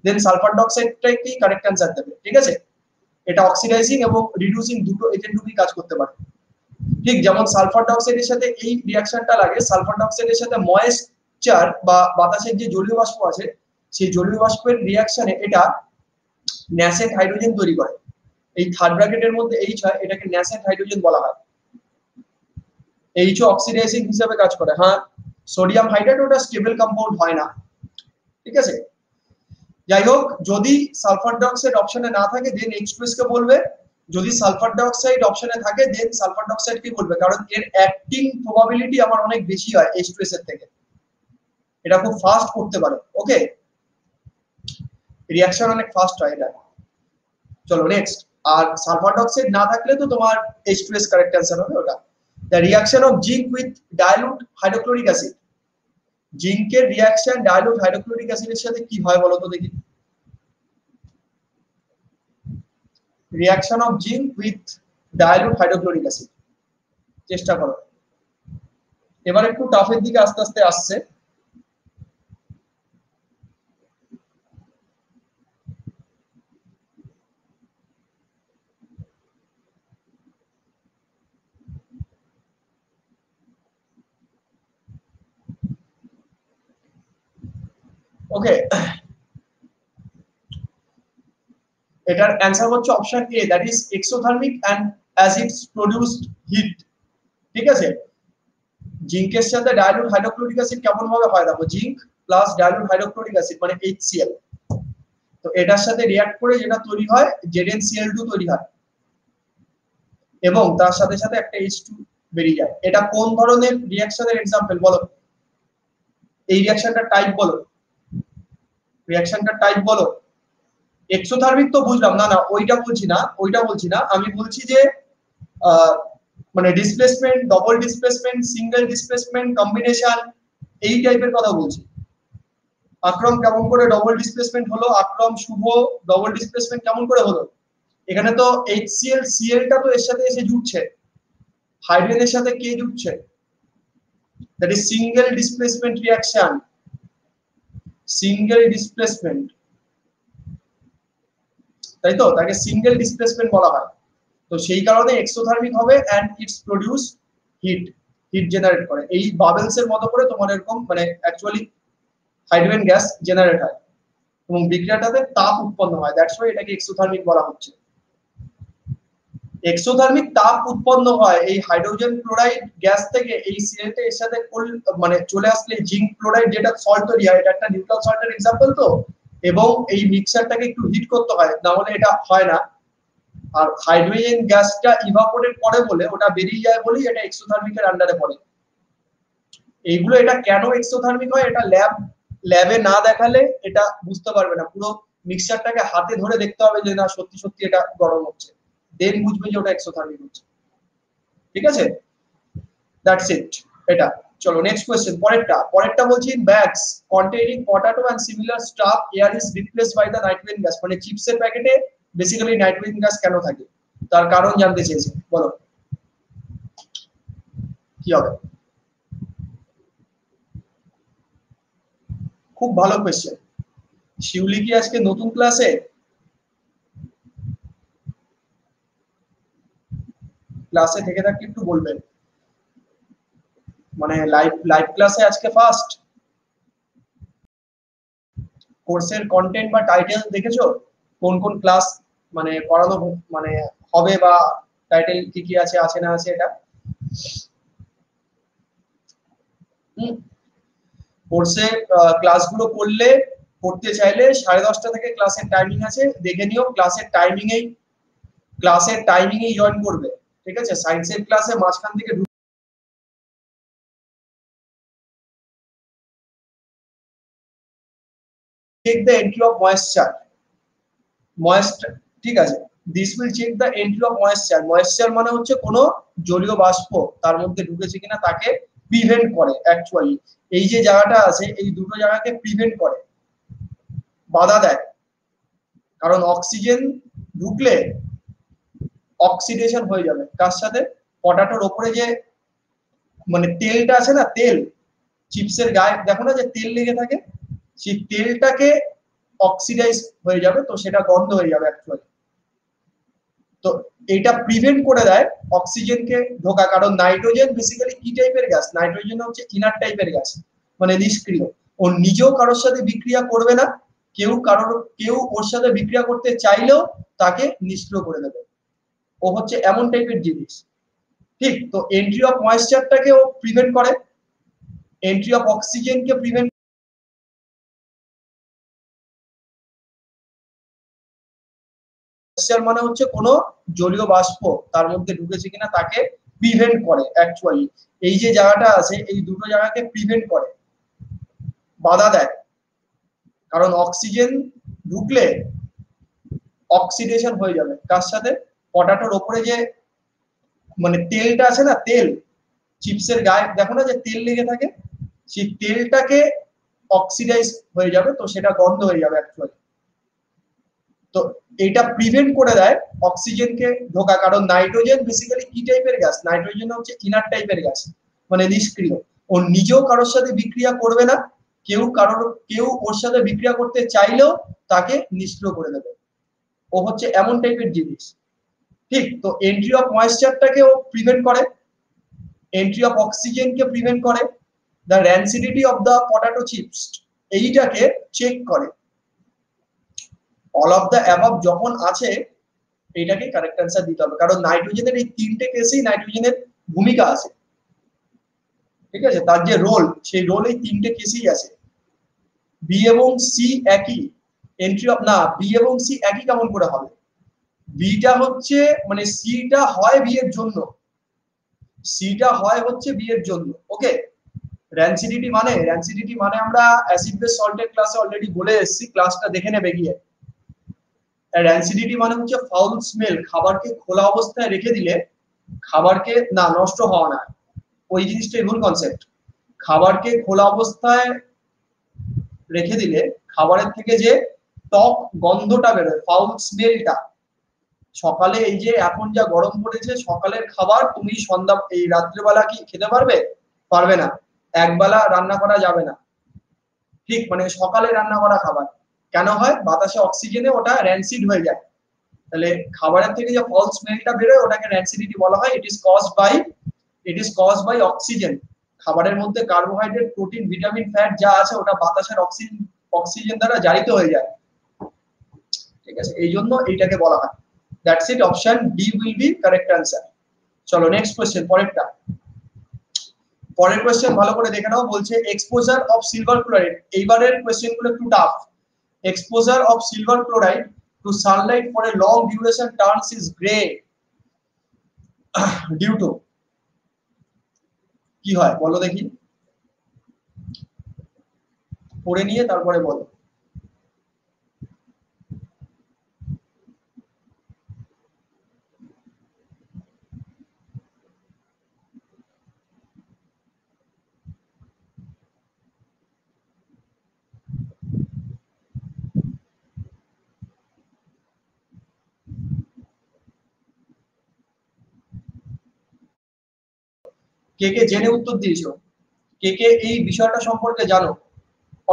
দেন সালফার ডাইঅক্সাইডটাই কি কারেক্ট অ্যান্সার দেবে। ঠিক আছে, এটা অক্সিডাইজিং এবং রিডিউসিং দুটো এজেন্ট রূপে কাজ করতে পারে। ঠিক যেমন সালফার ডাইঅক্সাইডের সাথে এই রিঅ্যাকশনটা লাগে, সালফার ডাইঅক্সাইডের সাথে ময়েশ্চার বা বাতাসের যে জলীয় বাষ্প আছে সেই জলীয় বাষ্পের রিঅ্যাকশনে এটা ন্যাসেন্ট হাইড্রোজেন তৈরি করে, এই থার্ড ব্র্যাকেটের মধ্যে H হয়, এটাকে ন্যাসেন্ট হাইড্রোজেন বলা হয়। H অক্সিডাইজিং হিসেবে কাজ করে। হ্যাঁ, সোডিয়াম হাইড্রাইড ওটা স্টেবল কম্পাউন্ড হয় না। ঠিক আছে, যাই হোক, যদি সালফার ডাইঅক্সাইড অপশনে না থাকে দেন H2S কে বলবে, যদি সালফার ডাইঅক্সাইড অপশনে থাকে দেন সালফার ডাইঅক্সাইড কে বলবে, কারণ এর অ্যাক্টিং প্রবাবিলিটি আমার অনেক বেশি হয় H2S এর থেকে, এটা খুব ফাস্ট করতে পারে। ওকে, রিঅ্যাকশন অনেক ফাস্ট হয় এটা। চলো নেক্সট, আর সালফার ডাইঅক্সাইড না থাকলে তো তোমার H2S কারেক্ট অ্যান্সার হবে ওটা। The reaction of zinc with dilute hydrochloric acid, জিঙ্কের রিঅ্যাকশন ডাইলুট হাইড্রোক্লোরিক অ্যাসিডের সাথে কি হয় বলো তো দেখি। Reaction of zinc with dilute hydrochloric acid, চেষ্টা করো। এবার একটু টাফের দিকে আস্তে আস্তে আসছে। ওকে, এটার অ্যান্সার হচ্ছে option A, that is exothermic and acids produced heat. ঠিক আছে, জিঙ্কের সাথে ডাইলুট হাইড্রোক্লোরিক অ্যাসিড কেমন ভাবে হয় দেখো, zinc plus dilute hydrochloric acid মানে HCl, তো এটার সাথে রিঅ্যাক্ট করে যেটা তৈরি হয় ZnCl2 তৈরি হয়, এবং তার সাথে সাথে একটা H2 বেরিয়ে যায়। এটা কোন ধরনের রিঅ্যাকশনের এক্সাম্পল বলো, এই রিঅ্যাকশনটার টাইপ বলো, রিঅ্যাকশনটার টাইপ বলো। এক্সোথার্মিক তো বুঝলাম, না না ওইটা বলছি না, আমি বলছি যে মানে displacement, double displacement, single displacement, combination, এই টাইপের কথা বলছি। আক্রম কেমন করে ডবল ডিসপ্লেসমেন্ট হলো, আক্রম শুভ ডবল ডিসপ্লেসমেন্ট কেমন করে হলো, এখানে তো HCl Cl টা তো এর সাথে এসে জুড়ছে, হাইড্রোজেনের সাথে কে জুড়ছে, that is single displacement reaction, single displacement, তাই তো, তাকে সিঙ্গেল ডিসপ্লেসমেন্ট বলা হয়। তো সেই কারণে এক্সোথার্মিক হবে and it's produce heat, heat generate করে, এই বাবলস এর মতো করে তোমার এরকম মানে অ্যাকচুয়ালি হাইড্রোজেন গ্যাস জেনারেট হয় এবং বিক্রিয়াটাতে তাপ উৎপন্ন হয়, দ্যাটস ওয়াই এটাকে এক্সোথার্মিক বলা হচ্ছে। এক্সোথার্মিক তাপ উৎপন্ন হয় এই হাইড্রোজেন ক্লোরাইড গ্যাস থেকে, এই সিএলটা এর সাথে মানে চলে আসলে জিঙ্ক ক্লোরাইড যেটা সল্ট তৈরি হয়, এটা একটা নিউট্রাল সল্টের एग्जांपल, তো এবং এই মিক্সারটাকে একটু হিট করতে হয়, না হলে এটা হয় না। আর হাইড্রোজেন গ্যাসটা ইভাপোরেট করে বলে, ওটা বেরিয়ে যায় বলেই এটা এক্সোথার্মিকের আন্ডারে পড়ে। এইগুলো এটা কেন এক্সোথার্মিক হয় এটা ল্যাবে না দেখালে এটা বুঝতে পারবে না। পুরো মিক্সচারটাকে হাতে ধরে দেখতে হবে যে না সত্যি সত্যি এটা গরম হচ্ছে, দেন বুঝবে যে ওটা এক্সোথার্মিক হচ্ছে। ঠিক আছে, দ্যাটস ইট এটা। চলো নেক্সট কোশ্চেন, পরেরটা বলছি in bags containing potato and similar stuff air is replaced by the nitrogen gas. মানে চিপসের প্যাকেটে বেসিক্যালি নাইট্রোজেন গ্যাস কেন থাকে, তার কারণ জানতে চেয়েছে, বলো কি হবে। খুব ভালো কোশ্চেন। শিউলি কি আজকে নতুন ক্লাসে? ক্লাসে থেকে থাকলে একটু বলবেন, মানে লাইভ ক্লাসে আজকে ফার্স্ট। কোর্সের কন্টেন্ট বা টাইটেল দেখেছো, কোন কোন ক্লাস মানে করানো মানে হবে, বা টাইটেল কি কি আছে আছে না আছে এটা। কোর্সে ক্লাসগুলো করলে, করতে চাইলে 10:30 থেকে ক্লাসের টাইমিং আছে, দেখে নিও। ক্লাসের টাইমিং এই জয়েন করবে, ঠিক আছে। সায়েন্সের ক্লাসে মাঝখান থেকে check the entry of moisture, ঠিক আছে। This will check the entry of moisture মানে হচ্ছে কোনো জলীয় বাষ্প তার মধ্যে ঢুকেছে কিনা, তাকে প্রিভেন্ট করে। অ্যাকচুয়ালি এই যে জায়গাটা আছে, এই দুটো জায়গাকে প্রিভেন্ট করে, বাধা দেয়। কারণ অক্সিজেন ঢুকলে অক্সিডেশন হয়ে যাবে। কার সাথে? পটাটোর ওপরে যে মানে তেলটা আছে না, তেল চিপসের গায়ে দেখো না যে তেল লেগে থাকে, সেই তেলটাকে অক্সিডাইজ হয়ে যাবে, তো সেটা গন্ধ হয়ে যাবে অ্যাকচুয়ালি। তো এটা প্রিভেন্ট করে দেয় অক্সিজেনকে ঢোকা। কারণ নাইট্রোজেন বেসিক্যালি কি টাইপের গ্যাস? নাইট্রোজেন হচ্ছে ইনার টাইপের গ্যাস, মানে নিষ্ক্রিয়। ও নিজেও কারোর সাথে বিক্রিয়া করবে না, কেউ ওর সাথে বিক্রিয়া করতে চাইলেও তাকে নিষ্ক্রিয় করে দেবে। ও হচ্ছে এমন টাইপের জিনিস, ঠিক। তো এন্ট্রি অফ ময়েশ্চারটাকে ও প্রিভেন্ট করে, এন্ট্রি অফ অক্সিজেনকে প্রিভেন্ট। ময়েশ্চার মানে হচ্ছে কোনো জলীয় বাষ্প তার মধ্যে ঢুকেছে কিনা তাকে প্রিভেন্ট করে। অ্যাকচুয়ালি এই যে জায়গাটা আছে, এই দুটো জায়গাকে প্রিভেন্ট করে, বাধা দেয়। কারণ অক্সিজেন ঢুকলে অক্সিডেশন হয়ে যাবে। কার সাথে? পটাটোর ওপরে যে মানে তেলটা আছে না, তেল চিপসের গায়ে দেখো না যে তেল লেগে থাকে, সেই তেলটাকে অক্সিডাইজ হয়ে যাবে, তো সেটা গন্ধ হয়ে যাবে অ্যাকচুয়ালি। তো এটা প্রিভেন্ট করে দেয় অক্সিজেনকে ঢোকা। কারণ নাইট্রোজেন বেসিক্যালি কি টাইপের গ্যাস? নাইট্রোজেন হচ্ছে ইনার টাইপের গ্যাস, মানে নিষ্ক্রিয়। ও নিজেও কারোর সাথে বিক্রিয়া করবে না, কেউ ওর সাথে বিক্রিয়া করতে চাইলেও তাকে নিষ্ক্রিয় করে দেবে। ও হচ্ছে এমন টাইপের জিনিস, ঠিক। তো এন্ট্রি অফ ময়েশ্চারটাকে ও প্রিভেন্ট করে, এন্ট্রি অফ অক্সিজেনকে প্রিভেন্ট করে, the rancidity of the potato chips এইটাকে চেক করে। অল অফ দ্য অ্যাবভ যখন আছে, এটাকে কারেক্ট অ্যান্সার দিতে হবে। কারণ নাইট্রোজেনের এই তিনটে কেসেই নাইট্রোজেনের ভূমিকা আছে, ঠিক আছে। তার যে রোল, সেই রোল এই তিনটে কেসেই আছে। বি এবং সি একই এন্ট্রি অফ, না বি এবং সি একই কেমন করে হবে? বিটা হচ্ছে মানে সিটা হয় বি এর জন্য, সিটা হয় হচ্ছে বি এর জন্য। ওকে, র্যান্সিডিটি মানে আমরা অ্যাসিড বেস সল্টের ক্লাসে অলরেডি বলে এসেছি, ক্লাসটা দেখে নেবে গিয়ে। র্যান্সিডিটি মানে হচ্ছে ফাউল স্মেল। খাবারকে খোলা অবস্থায় রেখে দিলে খাবারকে না নষ্ট হওয়া না, ওই জিনিসটাই ভুল কনসেপ্ট। খাবারকে খোলা অবস্থায় রেখে দিলে খাবারের থেকে যে টক গন্ধটা বেরোয়, ফাউল স্মেলটা, সকালে এই যে এখন যা গরম পড়েছে, সকালের খাবার তুমি সন্ধ্যা এই রাত্রেবেলা কি খেতে পারবে? পারবে না। একবেলা রান্না করা যাবে না, ঠিক। মানে সকালে রান্না করা খাবার কেন হয়? বাতাসে অক্সিজেনে ওটা র্যান্সিড হয়ে যায়। তাহলে খাবারের থেকে যে ফল স্মেলটা বেরোয় ওটাকে র্যান্সিডিটি বলা হয়। It is caused by oxygen. খাবারের মধ্যে কার্বোহাইড্রেট, প্রোটিন, ভিটামিন, ফ্যাট যা আছে ওটা বাতাসের অক্সিজেন দ্বারা জারিত হয়ে যায়, ঠিক আছে। এই জন্য এইটাকে বলা হয়। That's it, option D will be correct answer. চলো নেক্সট কোশ্চেন, পরের কোশ্চেন ভালো করে দেখে নাও। বলছে এক্সপোজার অফ সিলভার ক্লোরাইড। এইবারের কোশ্চেন গুলো একটু tough. exposure of silver chloride to sunlight for a long duration turns is gray due to কি হয় বলো দেখি, পড়ে নিয়ে তারপরে বলো। কে কে জেনে উত্তর দিয়েছো? কে কে এই বিষয়টা সম্পর্কে জানো?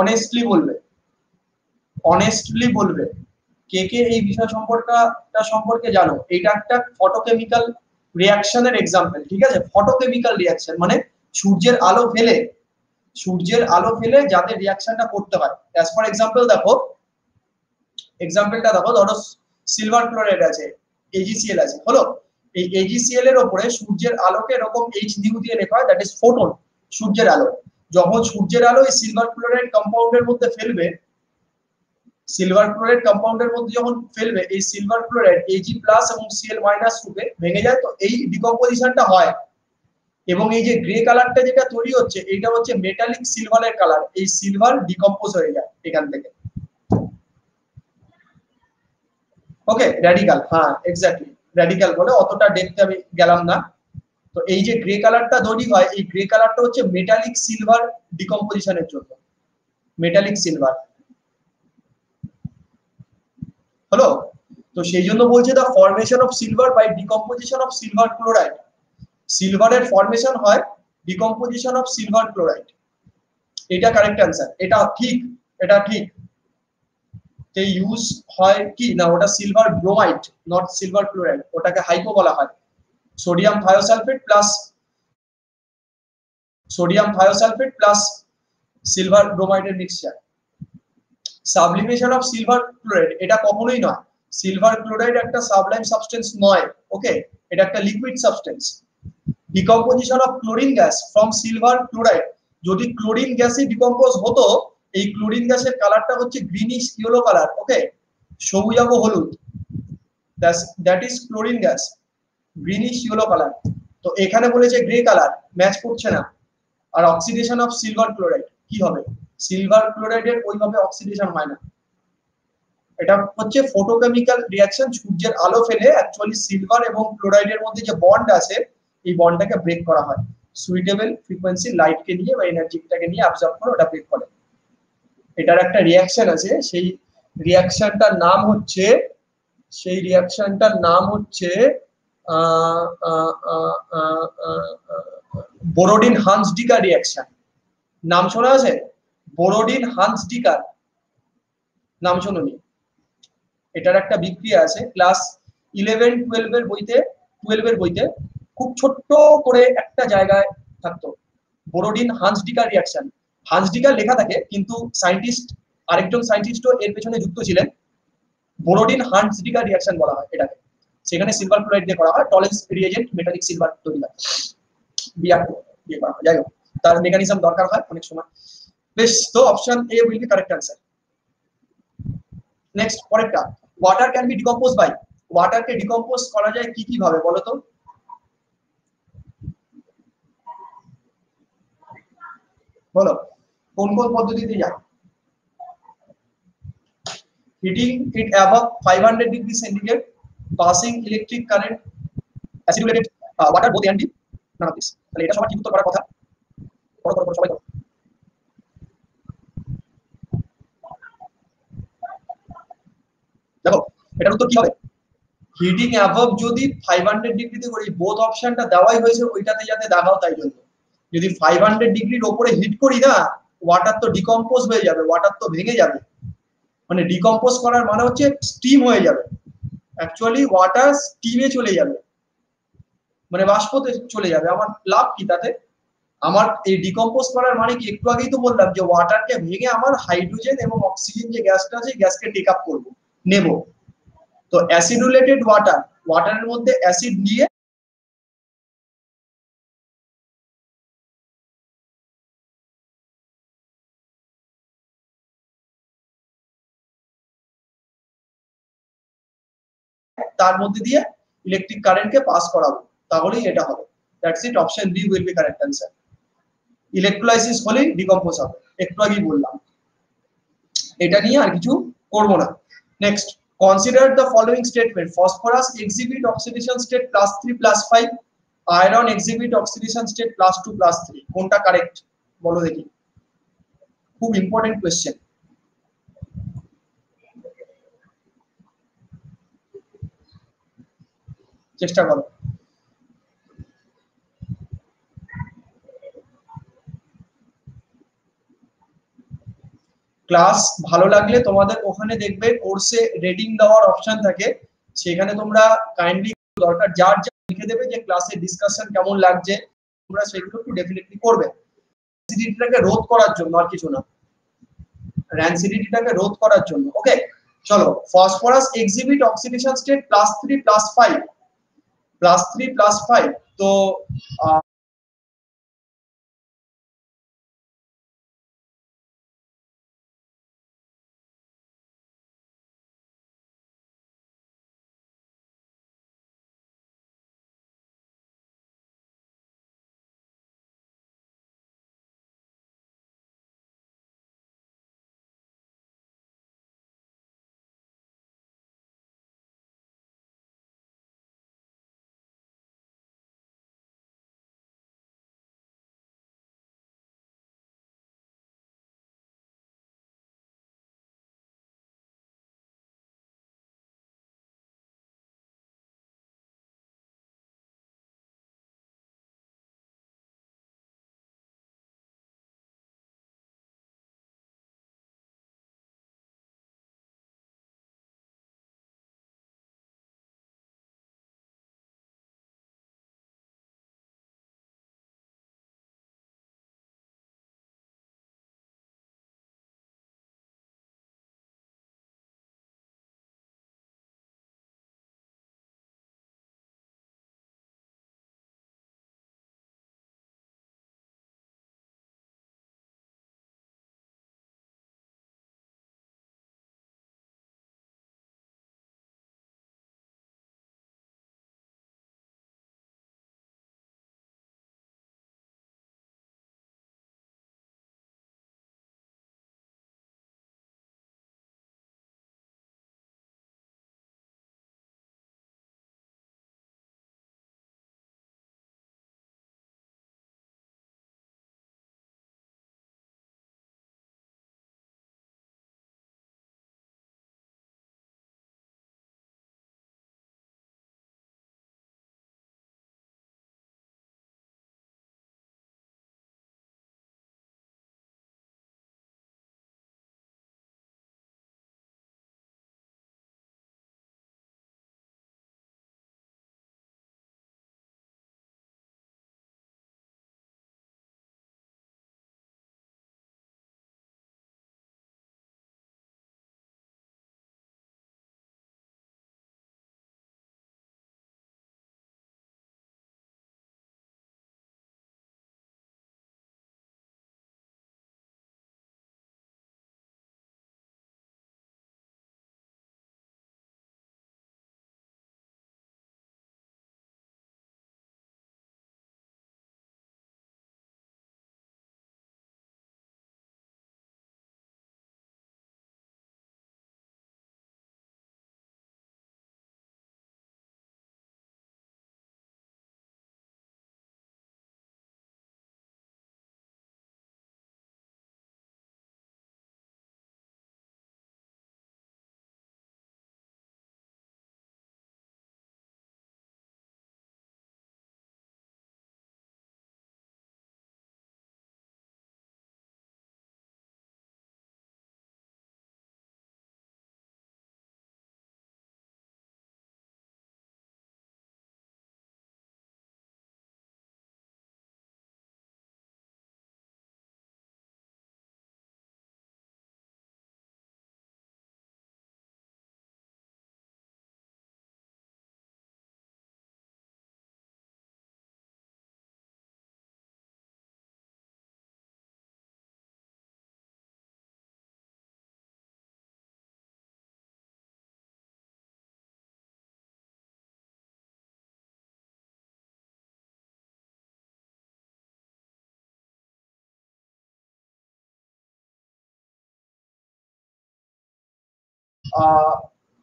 অনেস্টলি বলবে, অনেস্টলি বলবে কে কে এই বিষয় সম্পর্কে জানো। এটা একটা ফটোকেমিক্যাল রিঅ্যাকশনের এক্সাম্পল, ঠিক আছে? ফটোকেমিক্যাল রিঅ্যাকশন মানে সূর্যের আলো ফেলে, সূর্যের আলো ফেলে যাদের রিঅ্যাকশনটা করতে হয়। অ্যাজ ফর এক্সাম্পল দেখো, এক্সাম্পলটা দেখো, ধরো সিলভার ক্লোরাইড আছে, এজিসিএল আছে, হলো? এই এজিসিএল এর উপরে সূর্যের আলোকে এরকম এইচ নিউ দিয়ে লেখা হয়, দ্যাট ইজ ফোটন, সূর্যের আলো। যখন সূর্যের আলো এই সিলভার ক্লোরাইড কম্পাউন্ডের মধ্যে ফেলবে, সিলভার ক্লোরাইড কম্পাউন্ডের মধ্যে যখন ফেলবে, এই সিলভার ক্লোরাইড Ag+ এবং Cl- রূপে ভেঙে যায়, তো এই ডিকম্পোজিশনটা হয়। এবং এই যে গ্রে কালারটা যেটা তৈরি হচ্ছে, এটা হচ্ছে মেটালিক সিলভারের কালার। এই সিলভার ডিকম্পোজ হয়ে যায় এখান থেকে। ওকে, র্যাডিক্যাল, হ্যাঁ এক্স্যাক্টলি, র্যাডিক্যাল বলে, অতটা ডেপথে আমি গেলাম না। তো এই যে গ্রে কালারটা তৈরি হয়, এই গ্রে কালারটা হচ্ছে মেটালিক সিলভার ডিকম্পোজিশনের জন্য, মেটালিক সিলভার, হলো? তো সেই জন্য বলছে the formation of silver by decomposition of silver chloride. সিলভারের ফরমেশন হয় ডিকম্পোজিশন অফ সিলভার ক্লোরাইড। এটা কারেক্ট অ্যান্সার, এটা ঠিক, এটা ঠিক। তে ইউজ হয় কি না, ওটা silver bromide, not silver chloride, ওটাকে হাইপো বলা হয়। Sodium thiosulphate plus, sodium thiosulphate plus silver ব্রোমাইডের mixture. Sublimation of silver chloride এটা কখনোই নয়, সিলভার ক্লোরাইড একটা সাবলাইম সাবস্টেন্স নয়, ওকে, এটা একটা liquid substance. Decomposition of chlorine gas from silver chloride, যদি ক্লোরিন গ্যাসে ডিকম্পোজ হতো, এই ক্লোরিন গ্যাসের কালারটা হচ্ছে গ্রিনিশ ইয়েলো কালার, ওকে, সবুজাভ হলুদ, that is chlorine gas, greenish yellow colour. তো এখানে বলেছে গ্রে কালার, ম্যাচ করছে না। আর অক্সিডেশন অফ সিলভার ক্লোরাইড কি হবে? সিলভার ক্লোরাইডের ওইভাবে অক্সিডেশন হয় না। এটা হচ্ছে ফটোকেমিক্যাল রিঅ্যাকশন, সূর্যের আলো ফেলে অ্যাকচুয়ালি সিলভার এবং ক্লোরাইডের মধ্যে যে বন্ড আছে, এই বন্ডটাকে ব্রেক করা হয়। সুইটেবল ফ্রিকোয়েন্সি লাইটকে নিয়ে বা এনার্জিটাকে নিয়ে অ্যাবজর্ব করে ওটা ব্রেক করে। এটার একটা রিঅ্যাকশন আছে, সেই রিঅ্যাকশনটার নাম হচ্ছে, সেই রিঅ্যাকশনটার নাম হচ্ছে বোরোডিন হান্সডিকার রিঅ্যাকশন। নাম শোনা আছে? বোরোডিন হান্সডিকার নাম শোনোনি? এটার একটা বিক্রিয়া আছে, ক্লাস 11 12 এর বইতে খুব ছোট্ট করে একটা জায়গায় থাকতো, বোরোডিন হান্সডিকার রিঅ্যাকশন। হান্সডিকার লেখা থাকে, কিন্তু সায়েন্টিস্ট, আরেকজন সায়েন্টিস্টও এর পেছনে যুক্ত ছিলেন। বোরোডিন হান্সডিকার রিঅ্যাকশন বলা হয় এটাকে। সেখানে সিলভার ক্লোরাইড দিয়ে করা হয়, টলেন্স রিএজেন্ট, মেটালিক সিলভার তৈরি হয়, বিআর2 দিয়ে করা হয়। যাই হোক, তার মেকানিজম দরকার হয় অনেক সময়। বেশ, তো option A will be correct answer. Next, পরেরটা, water can be decompose by, ওয়াটারকে ডিকম্পোজ করা যায় কি কি ভাবে বলো তো? বলো, কোন কোন পদ্ধতিতে যায়? Heating it above 500 degree centigrade, passing electric current, acidulated water both and, none of this. তাহলে এটা সবার ঠিক উত্তর করার কথা। পড়ো পড়ো পড়ো, সবাই পড়ো। দেখো, এটার উত্তর কি হবে? হিটিং অ্যাবভ যদি 500 ডিগ্রিতে করি, বোথ অপশনটা দেওয়াই হয়েছে ওইটাতে যাতে দেখাও, তাই জন্য। যদি 500 ডিগ্রির ওপরে হিট করি না, ওয়াটার তো ডিকম্পোজ হয়ে যাবে, ওয়াটার তো ভেঙে যাবে। মানে ডিকম্পোজ করার মানে হচ্ছে স্টিম হয়ে যাবে, অ্যাকচুয়ালি ওয়াটার স্টিমে চলে যাবে, মানে বাষ্পতে চলে যাবে। আমার লাভ কি তাতে? আমার এই ডিকম্পোজ করার মানে কি, একটু আগেই তো বললাম যে ওয়াটারকে ভেঙে আমার হাইড্রোজেন এবং অক্সিজেন যে গ্যাসটা আছে, গ্যাসকে টেক আপ করবো, নেব। তো অ্যাসিডুলেটেড ওয়াটার, ওয়াটারের মধ্যে অ্যাসিড নিয়ে তার মধ্যে দিয়ে ইলেকট্রিক কারেন্টকে পাস করাবো, তাহলেই এটা হবে। That's it, option B will be correct answer. Electrolysis হলেই ডিকম্পোজ হবে, একটু আগেই বললাম। এটা নিয়ে আর কিছু করব না। Next, consider the following statement, phosphorus exhibit oxidation state +3+5, iron exhibit oxidation state +2+3, কোনটা কারেক্ট বলো দেখি। খুব ইম্পর্টেন্ট কোয়েশ্চেন। চেষ্টা করো। ক্লাস ভালো লাগলে তোমাদের ওখানে দেখবে কোর্সে রেটিং দেওয়ার অপশন থাকে, সেখানে তোমরা কাইন্ডলি দরকার যার যা লিখে দেবে যে ক্লাসে ডিসকাশন কেমন লাগছে, তোমরা সেগুলো একটু ডেফিনেটলি করবে, অ্যাসিডিটিটাকে রোধ করার জন্য, আর কিছু না, অ্যাসিডিটিটাকে রোধ করার জন্য। ওকে, চলো, ফসফরাস এক্সিবিট অক্সিডেশন স্টেট +3+5, +3+5, তো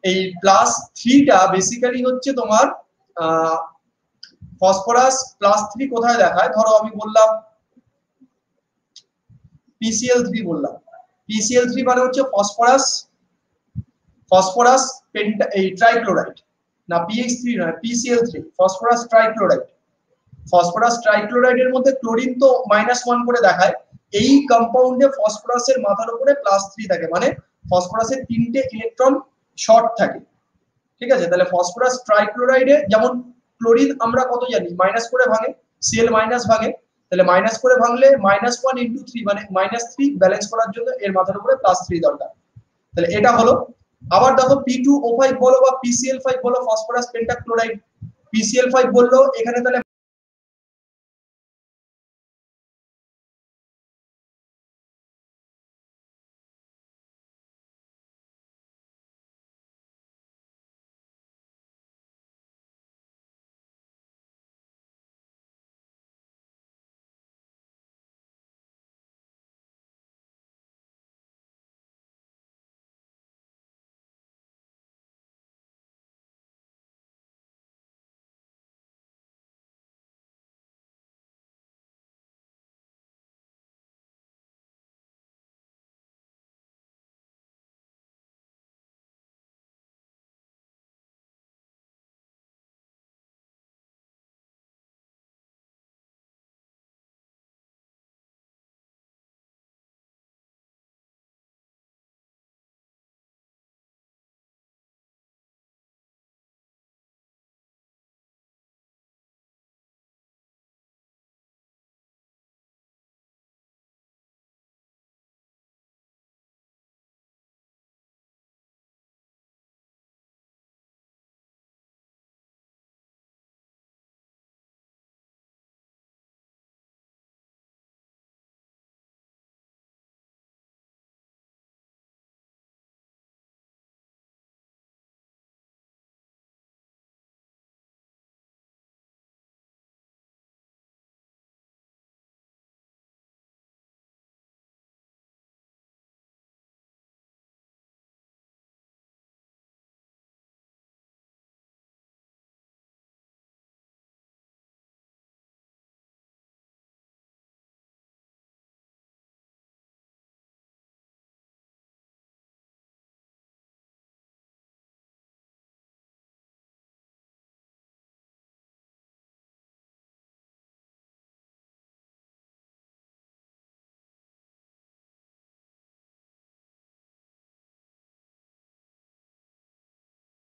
এই +3টা বেসিক্যালি হচ্ছে তোমার ফসফরাস +3 কোথায় দেখায়, ধরো আমি বললাম PCl3 বললাম। PCl3 মানে হচ্ছে ফসফরাস ফসফরাস এই ট্রাইক্লোরাইড, না PH3 নয়, PCl3 ফসফরাস ট্রাইক্লোরাইড। ফসফরাস ট্রাইক্লোরাইডের মধ্যে ক্লোরিন তো -1 করে দেখায়, এই কম্পাউন্ডে ফসফরাসের মাথার উপরে +3 থাকে, মানে ফসফরাসের 3টে ইলেকট্রন শর্ট থাকে। ঠিক আছে, তাহলে ফসফরাস ট্রাইক্লোরাইডে যেমন ক্লোরিন আমরা কত জানি মাইনাস করে ভাঙে, Cl মাইনাস ভাঙে, তাহলে মাইনাস করে ভাঙলে -1 × 3 মানে -3 ব্যালেন্স করার জন্য এর মাথার উপরে +3 দরকার। তাহলে এটা হলো। আবার দেখো P2O5 বলো বা PCl5 বলো, ফসফরাস পেন্টাক্লোরাইড, PCl5 বললো এখানে তাহলে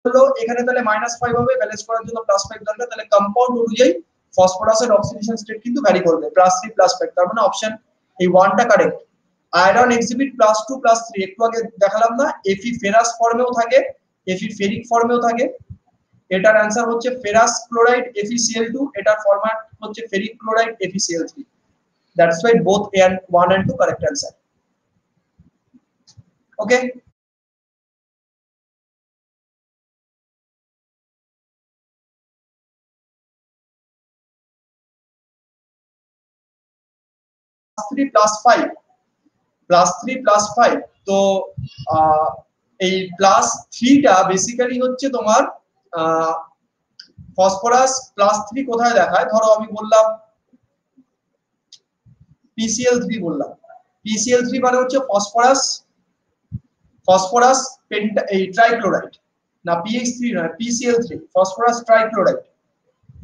হলো এখানে তাহলে -5 হবে, ব্যালেন্স করার জন্য +5 দরকার, তাহলে কম্পাউন্ড অনুযায়ী ফসফরাসের অক্সিডেশন স্টেট কিন্তু ভ্যারি করবে, +3 +5, তার মানে অপশন এই 1টা কারেক্ট। আয়রন এক্সিবিট +2 +3, একটু আগে দেখালাম না, Fe ফেরাস ফর্মেও থাকে, Fe ফেরিক ফর্মেও থাকে। এটার অ্যানসার হচ্ছে ফেরাস ক্লোরাইড FeCl2, এটার ফরম্যাট হচ্ছে ferric chloride FeCl3। That's why both A1 and 2 correct answer. ওকে, +3 + 5 তো এই +3টা বেসিক্যালি হচ্ছে তোমার ফসফরাস +3 কোথায় দেখায়, ধরো আমি বললাম PCl3 বললাম। PCl3 মানে হচ্ছে ফসফরাস ফসফরাস এই ট্রাইক্লোরাইড, না PH3 নয়, PCl3 ফসফরাস ট্রাইক্লোরাইড।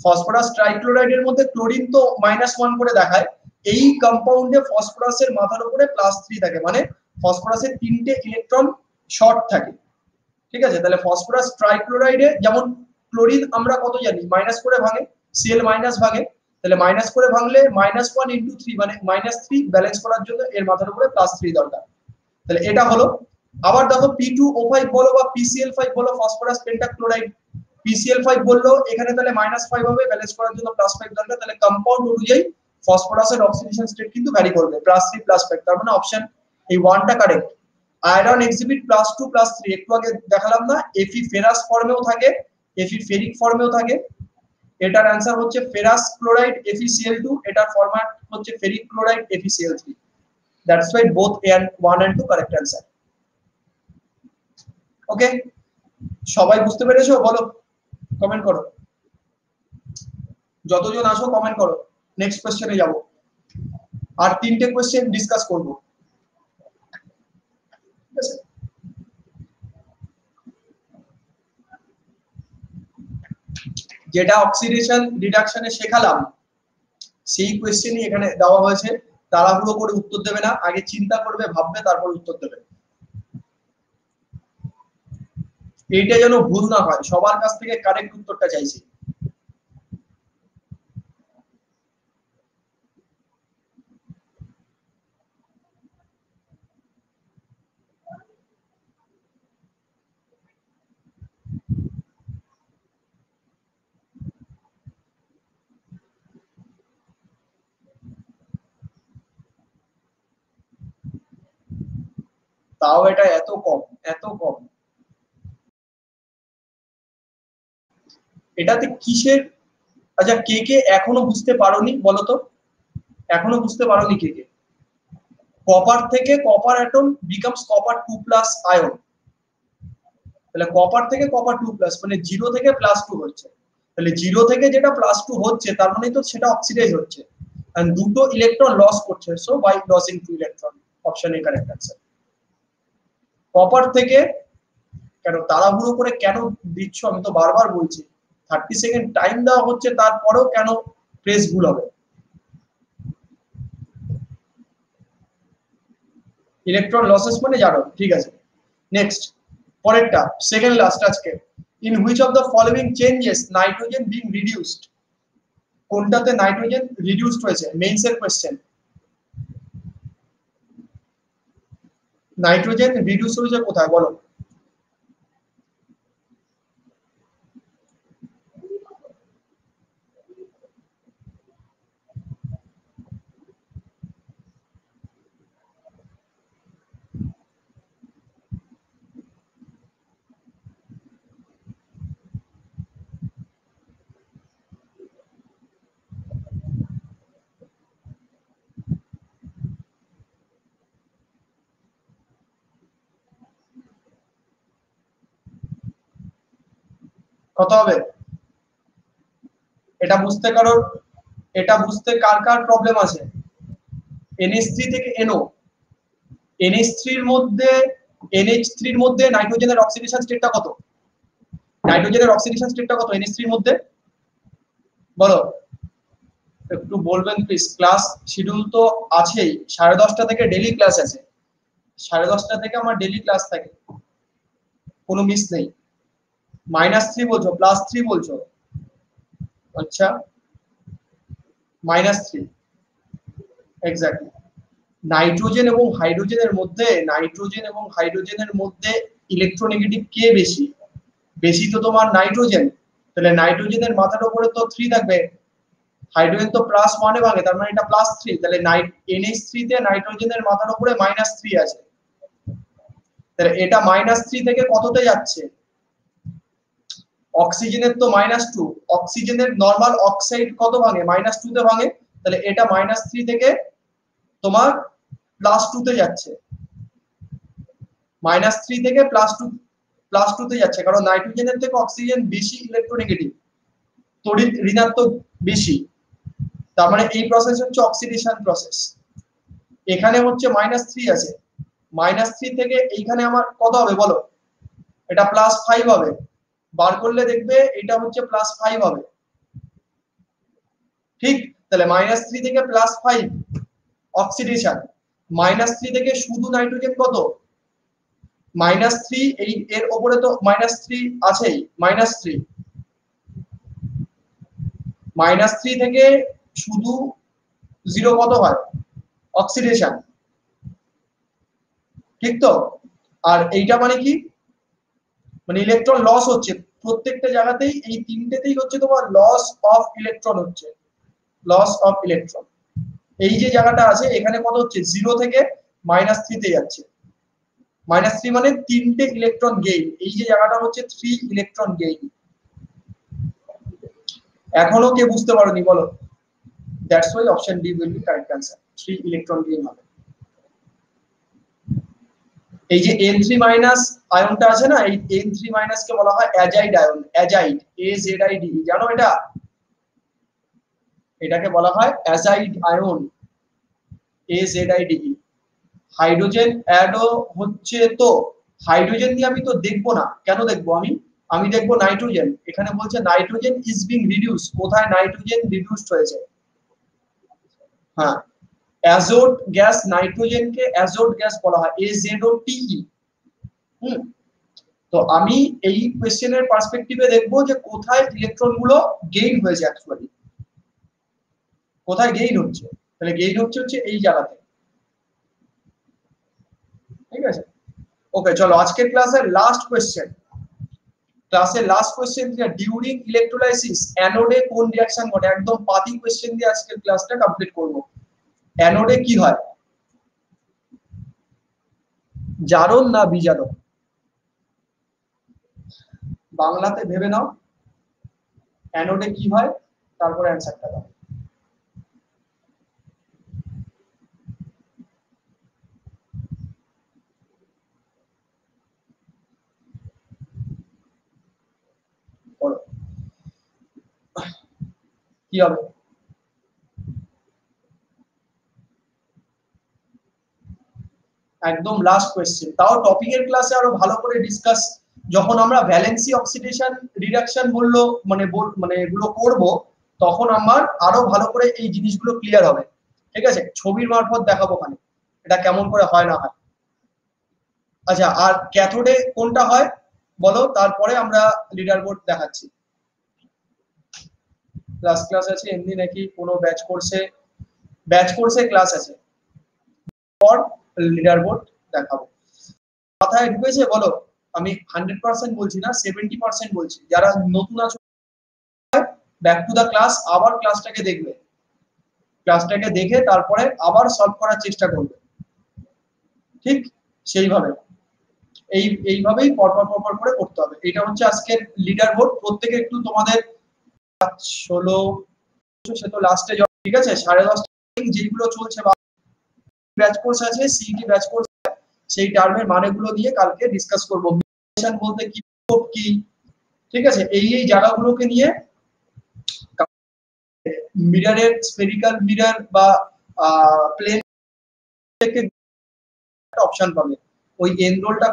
ফসফরাস ট্রাইক্লোরাইডের মধ্যে ক্লোরিন তো -1 করে দেখায়, এই কম্পাউন্ডে ফসফরাসের মাথার উপরে +3 থাকে, মানে ফসফরাসের 3টে ইলেকট্রন শর্ট থাকে। ঠিক আছে, তাহলে ফসফরাস ট্রাইক্লোরাইডে যেমন ক্লোরিন আমরা কত জানি মাইনাস করে ভাঙে, Cl মাইনাস ভাঙে, তাহলে মাইনাস করে ভাঙলে -1 × 3 মানে -3 ব্যালেন্স করার জন্য এর মাথার উপরে +3 দরকার। তাহলে এটা হলো। আবার দেখো P2O5 বলো বা PCl5 বলো, ফসফরাস পেন্টাক্লোরাইড, PCl5 বললো এখানে তাহলে -5 হবে, ব্যালেন্স করার জন্য +5 দরকার, তাহলে কম্পাউন্ড অনুযায়ী ফসফরাসের অক্সিডেশন স্টেট কিন্তু ভ্যারি করবে, +3 +5, তার মানে অপশন এই 1টা কারেক্ট। আয়রন এক্সিবিট +2 +3, একটু আগে দেখালাম না, Fe ফেরাস ফর্মেও থাকে, Fe ফেরিক ফর্মেও থাকে। এটার অ্যানসার হচ্ছে ফেরাস ক্লোরাইড FeCl2, এটার ফরম্যাট হচ্ছে ferric chloride FeCl3। That's why both A1 and 2 correct answer. Okay, সবাই বুঝতে পেরেছো? বলো, কমেন্ট করো, যতজন আসো কমেন্ট করো। নেক্সট কোশ্চেনে যাব, আর 3টে কোশ্চেন ডিসকাস করব। ঠিক আছে, যেটা অক্সিডেশন রিডাকশনে শেখালাম সেই কোশ্চেনই এখানে দেওয়া হয়েছে। তাড়াহুড়ো করে উত্তর দেবে না, আগে চিন্তা করবে, ভাববে, তারপর উত্তর দেবে। এইটা যেন ভুল না হয়, সবার কাছ থেকে কারেক্ট উত্তরটা চাইছি। তাও এটা এত কম, এত কম। এটাতে কিসের, আচ্ছা কে কে এখনো বুঝতে পারোনি বলো তো, এখনো বুঝতে পারোনি কে কে? কপার থেকে copper atom becomes copper 2 plus ion, তাহলে কপার থেকে কপার 2 প্লাস মানে 0 থেকে +2 হচ্ছে। তাহলে 0 থেকে যেটা +2 হচ্ছে তার মানে তো সেটা অক্সিডাইজ হচ্ছে, এন্ড দুটো ইলেকট্রন লস করছে, so by losing 2 electron, option A correct answer. Copper থেকে, কেন তাড়াহুড়ো করে কেন দিচ্ছ, আমি তো বারবার বলছি 30 সেকেন্ড টাইম দেওয়া হচ্ছে, তারপরেও কেন প্রেস ভুল হবে? ইলেকট্রন লসেস মানে জানো, ঠিক আছে। নেক্সট, পরেরটা, সেকেন্ড লাস্ট আজকে। In which of the following changes nitrogen being reduced? কোনটাতে নাইট্রোজেন রিডিউসড হয়েছে? মেইনস এর কোশ্চেন। নাইট্রোজেন রিডিউস হয়েছে কোথায় বলো? কত হবে? এটা বুঝতে কারোর, এটা বুঝতে কার কার প্রবলেম আছে? NH3 থেকে NO, NH3 এর মধ্যে, NH3 এর মধ্যে নাইট্রোজেনের অক্সিডেশন স্টেটটা কত? নাইট্রোজেনের অক্সিডেশন স্টেটটা কত NH3 এর মধ্যে? বলো, একটু বলবেন প্লিজ। ক্লাস শিডিউল তো আছেই, 10:30 থেকে ডেইলি ক্লাস আছে, 10:30 থেকে আমার ডেইলি ক্লাস থাকে, কোনো মিস নেই। -3 বলছো, +3 বলছো? আচ্ছা, -3, এক্স্যাক্টলি। নাইট্রোজেন এবং হাইড্রোজেনের মধ্যে, নাইট্রোজেন এবং হাইড্রোজেনের মধ্যে ইলেকট্রোনেগেটিভ কে বেশি? বেশি তো তোমার নাইট্রোজেন, তাহলে নাইট্রোজেনের মাথার উপরে তো 3 থাকবে, হাইড্রোজেন তো +1 এ ভাঙে, তার মানে এটা +3, তাহলে NH3 তে নাইট্রোজেনের মাথার উপরে -3 আছে, তাহলে এটা -3 থেকে কততে যাচ্ছে? অক্সিজেনের তো -2, অক্সিজেনের নরমাল অক্সাইড কত ভাঙে? -2 তে ভাঙে, তাহলে এটা -3 থেকে তোমার +2 তে যাচ্ছে, -3 থেকে +2 তে যাচ্ছে, কারণ নাইট্রোজেনের থেকে অক্সিজেন বেশি ইলেকট্রোনেগেটিভ, তড়িৎ ঋণাত্মক বেশি, তার মানে এই প্রসেস হচ্ছে অক্সিডেশন প্রসেস। এখানে হচ্ছে -3 আছে, -3 থেকে এইখানে আমার কত হবে বলো? এটা +5 হবে, বার করলে দেখবে এটা হচ্ছে +5 হবে, ঠিক? তাহলে -3 থেকে +5 অক্সিডেশন, -3 থেকে শুধু নাইট্রোজেন কত? -3, এই এর উপরে তো -3 আছেই, -3, -3 থেকে শুধু 0 কত হয়? অক্সিডেশন, ঠিক তো? আর এইটা মানে কি? মানে ইলেকট্রন লস হচ্ছে প্রত্যেকটা জায়গাতেই, এই তিনটেতেই হচ্ছে তোমার লস অফ ইলেকট্রন হচ্ছে, লস অফ ইলেকট্রন। এই যে জায়গাটা আছে এখানে কত হচ্ছে? 0 থেকে -3 তে যাচ্ছে, -3 মানে 3টে ইলেকট্রন গেইন, এই যে জায়গাটা হচ্ছে 3 ইলেকট্রন গেইন। এখনো কে বুঝতে পারোনি বলো? That's why option D will be correct answer, 3 electron gain হবে। এই যে N3 মাইনাস আয়নটা আছে না, এই N3 মাইনাস কে বলা হয় অ্যাজাইড আয়ন, অ্যাজাইড, AZID, জানো এটা? এটাকে বলা হয় অ্যাজাইড আয়ন, AZID। হাইড্রোজেন অ্যাডও হচ্ছে, তো হাইড্রোজেন দিয়ে আমি তো দেখবো না, কেন দেখবো আমি দেখবো নাইট্রোজেন। এখানে বলছে নাইট্রোজেন ইজ বিং রিডিউস, কোথায় নাইট্রোজেন রিডিউসড হয়েছে? হ্যাঁ, অ্যাজোট গ্যাস, নাইট্রোজেনকে অ্যাজোট গ্যাস বলা হয়, AZOTE। হুম, তো আমি এই কোশ্চেনের পার্সপেক্টিভে দেখবো যে কোথায় ইলেকট্রন গুলো গেইন হয়েছে, অ্যাকচুয়ালি কোথায় গেইন হচ্ছে। তাহলে গেইন হচ্ছে এই জায়গাতে, ঠিক আছে? ওকে, চলো আজকের ক্লাসের লাস্ট কোশ্চেন। ডিউরিং ইলেকট্রোলাইসিস অ্যানোডে কোন রিঅ্যাকশন ঘটে? একদম পাতি কোশ্চেন দিয়ে আজকের ক্লাসটা কমপ্লিট করব। অ্যানোডে কি হয়? জারণ না বিজারণ? বাংলাতে ভেবে নাও, অ্যানোডে কি হয়, তারপরে অ্যানসারটা দাও। বলো কি হবে? একদম লাস্ট কোশ্চেন, তাও টপিকের ক্লাসে আরো ভালো করে ডিসকাস, যখন আমরা ভ্যালেন্সি অক্সিডেশন রিডাকশন বললো মানে এগুলো করব, তখন আমার আরো ভালো করে এই জিনিসগুলো ক্লিয়ার হবে, ঠিক আছে? ছবির মারফত দেখাবো ওখানে এটা কেমন করে হয় না হয়। আচ্ছা, আর ক্যাথোডে কোনটা হয় বলো, তারপরে আমরা লিডার বোর্ড দেখাচ্ছি। ক্লাস আছে এমনি নাকি কোনো ব্যাচ কোর্সে ক্লাস আছে, পর লিডার বোর্ড দেখাবো। মাথায় ঢুকেছে বলো? আমি 100% বলছি না, 70% বলছি। যারা নতুন আছো, ব্যাক টু দা ক্লাস, আবার ক্লাসটাকে দেখবে, ক্লাসটাকে দেখে তারপরে আবার সলভ করার চেষ্টা করবে, ঠিক সেইভাবে এইভাবেই পরপর করে করতে হবে। এটা হচ্ছে আজকের লিডার বোর্ড। প্রত্যেকে একটু তোমাদের 16 সে তো লাস্টে, ঠিক আছে? 10:30 যেগুলো চলছে বা ব্যাচ কোর্স আছে, সিইটি ব্যাচ কোর্স, সেই টার্মের মানেগুলো দিয়ে কালকে ডিসকাস করব। মিশন বলতে কি, ঠিক আছে? এই জায়গাগুলোকে নিয়ে মিররের স্ফেরিক্যাল মিরর বা প্লেন থেকে একটা অপশন পাবে, ওই এনরোলটা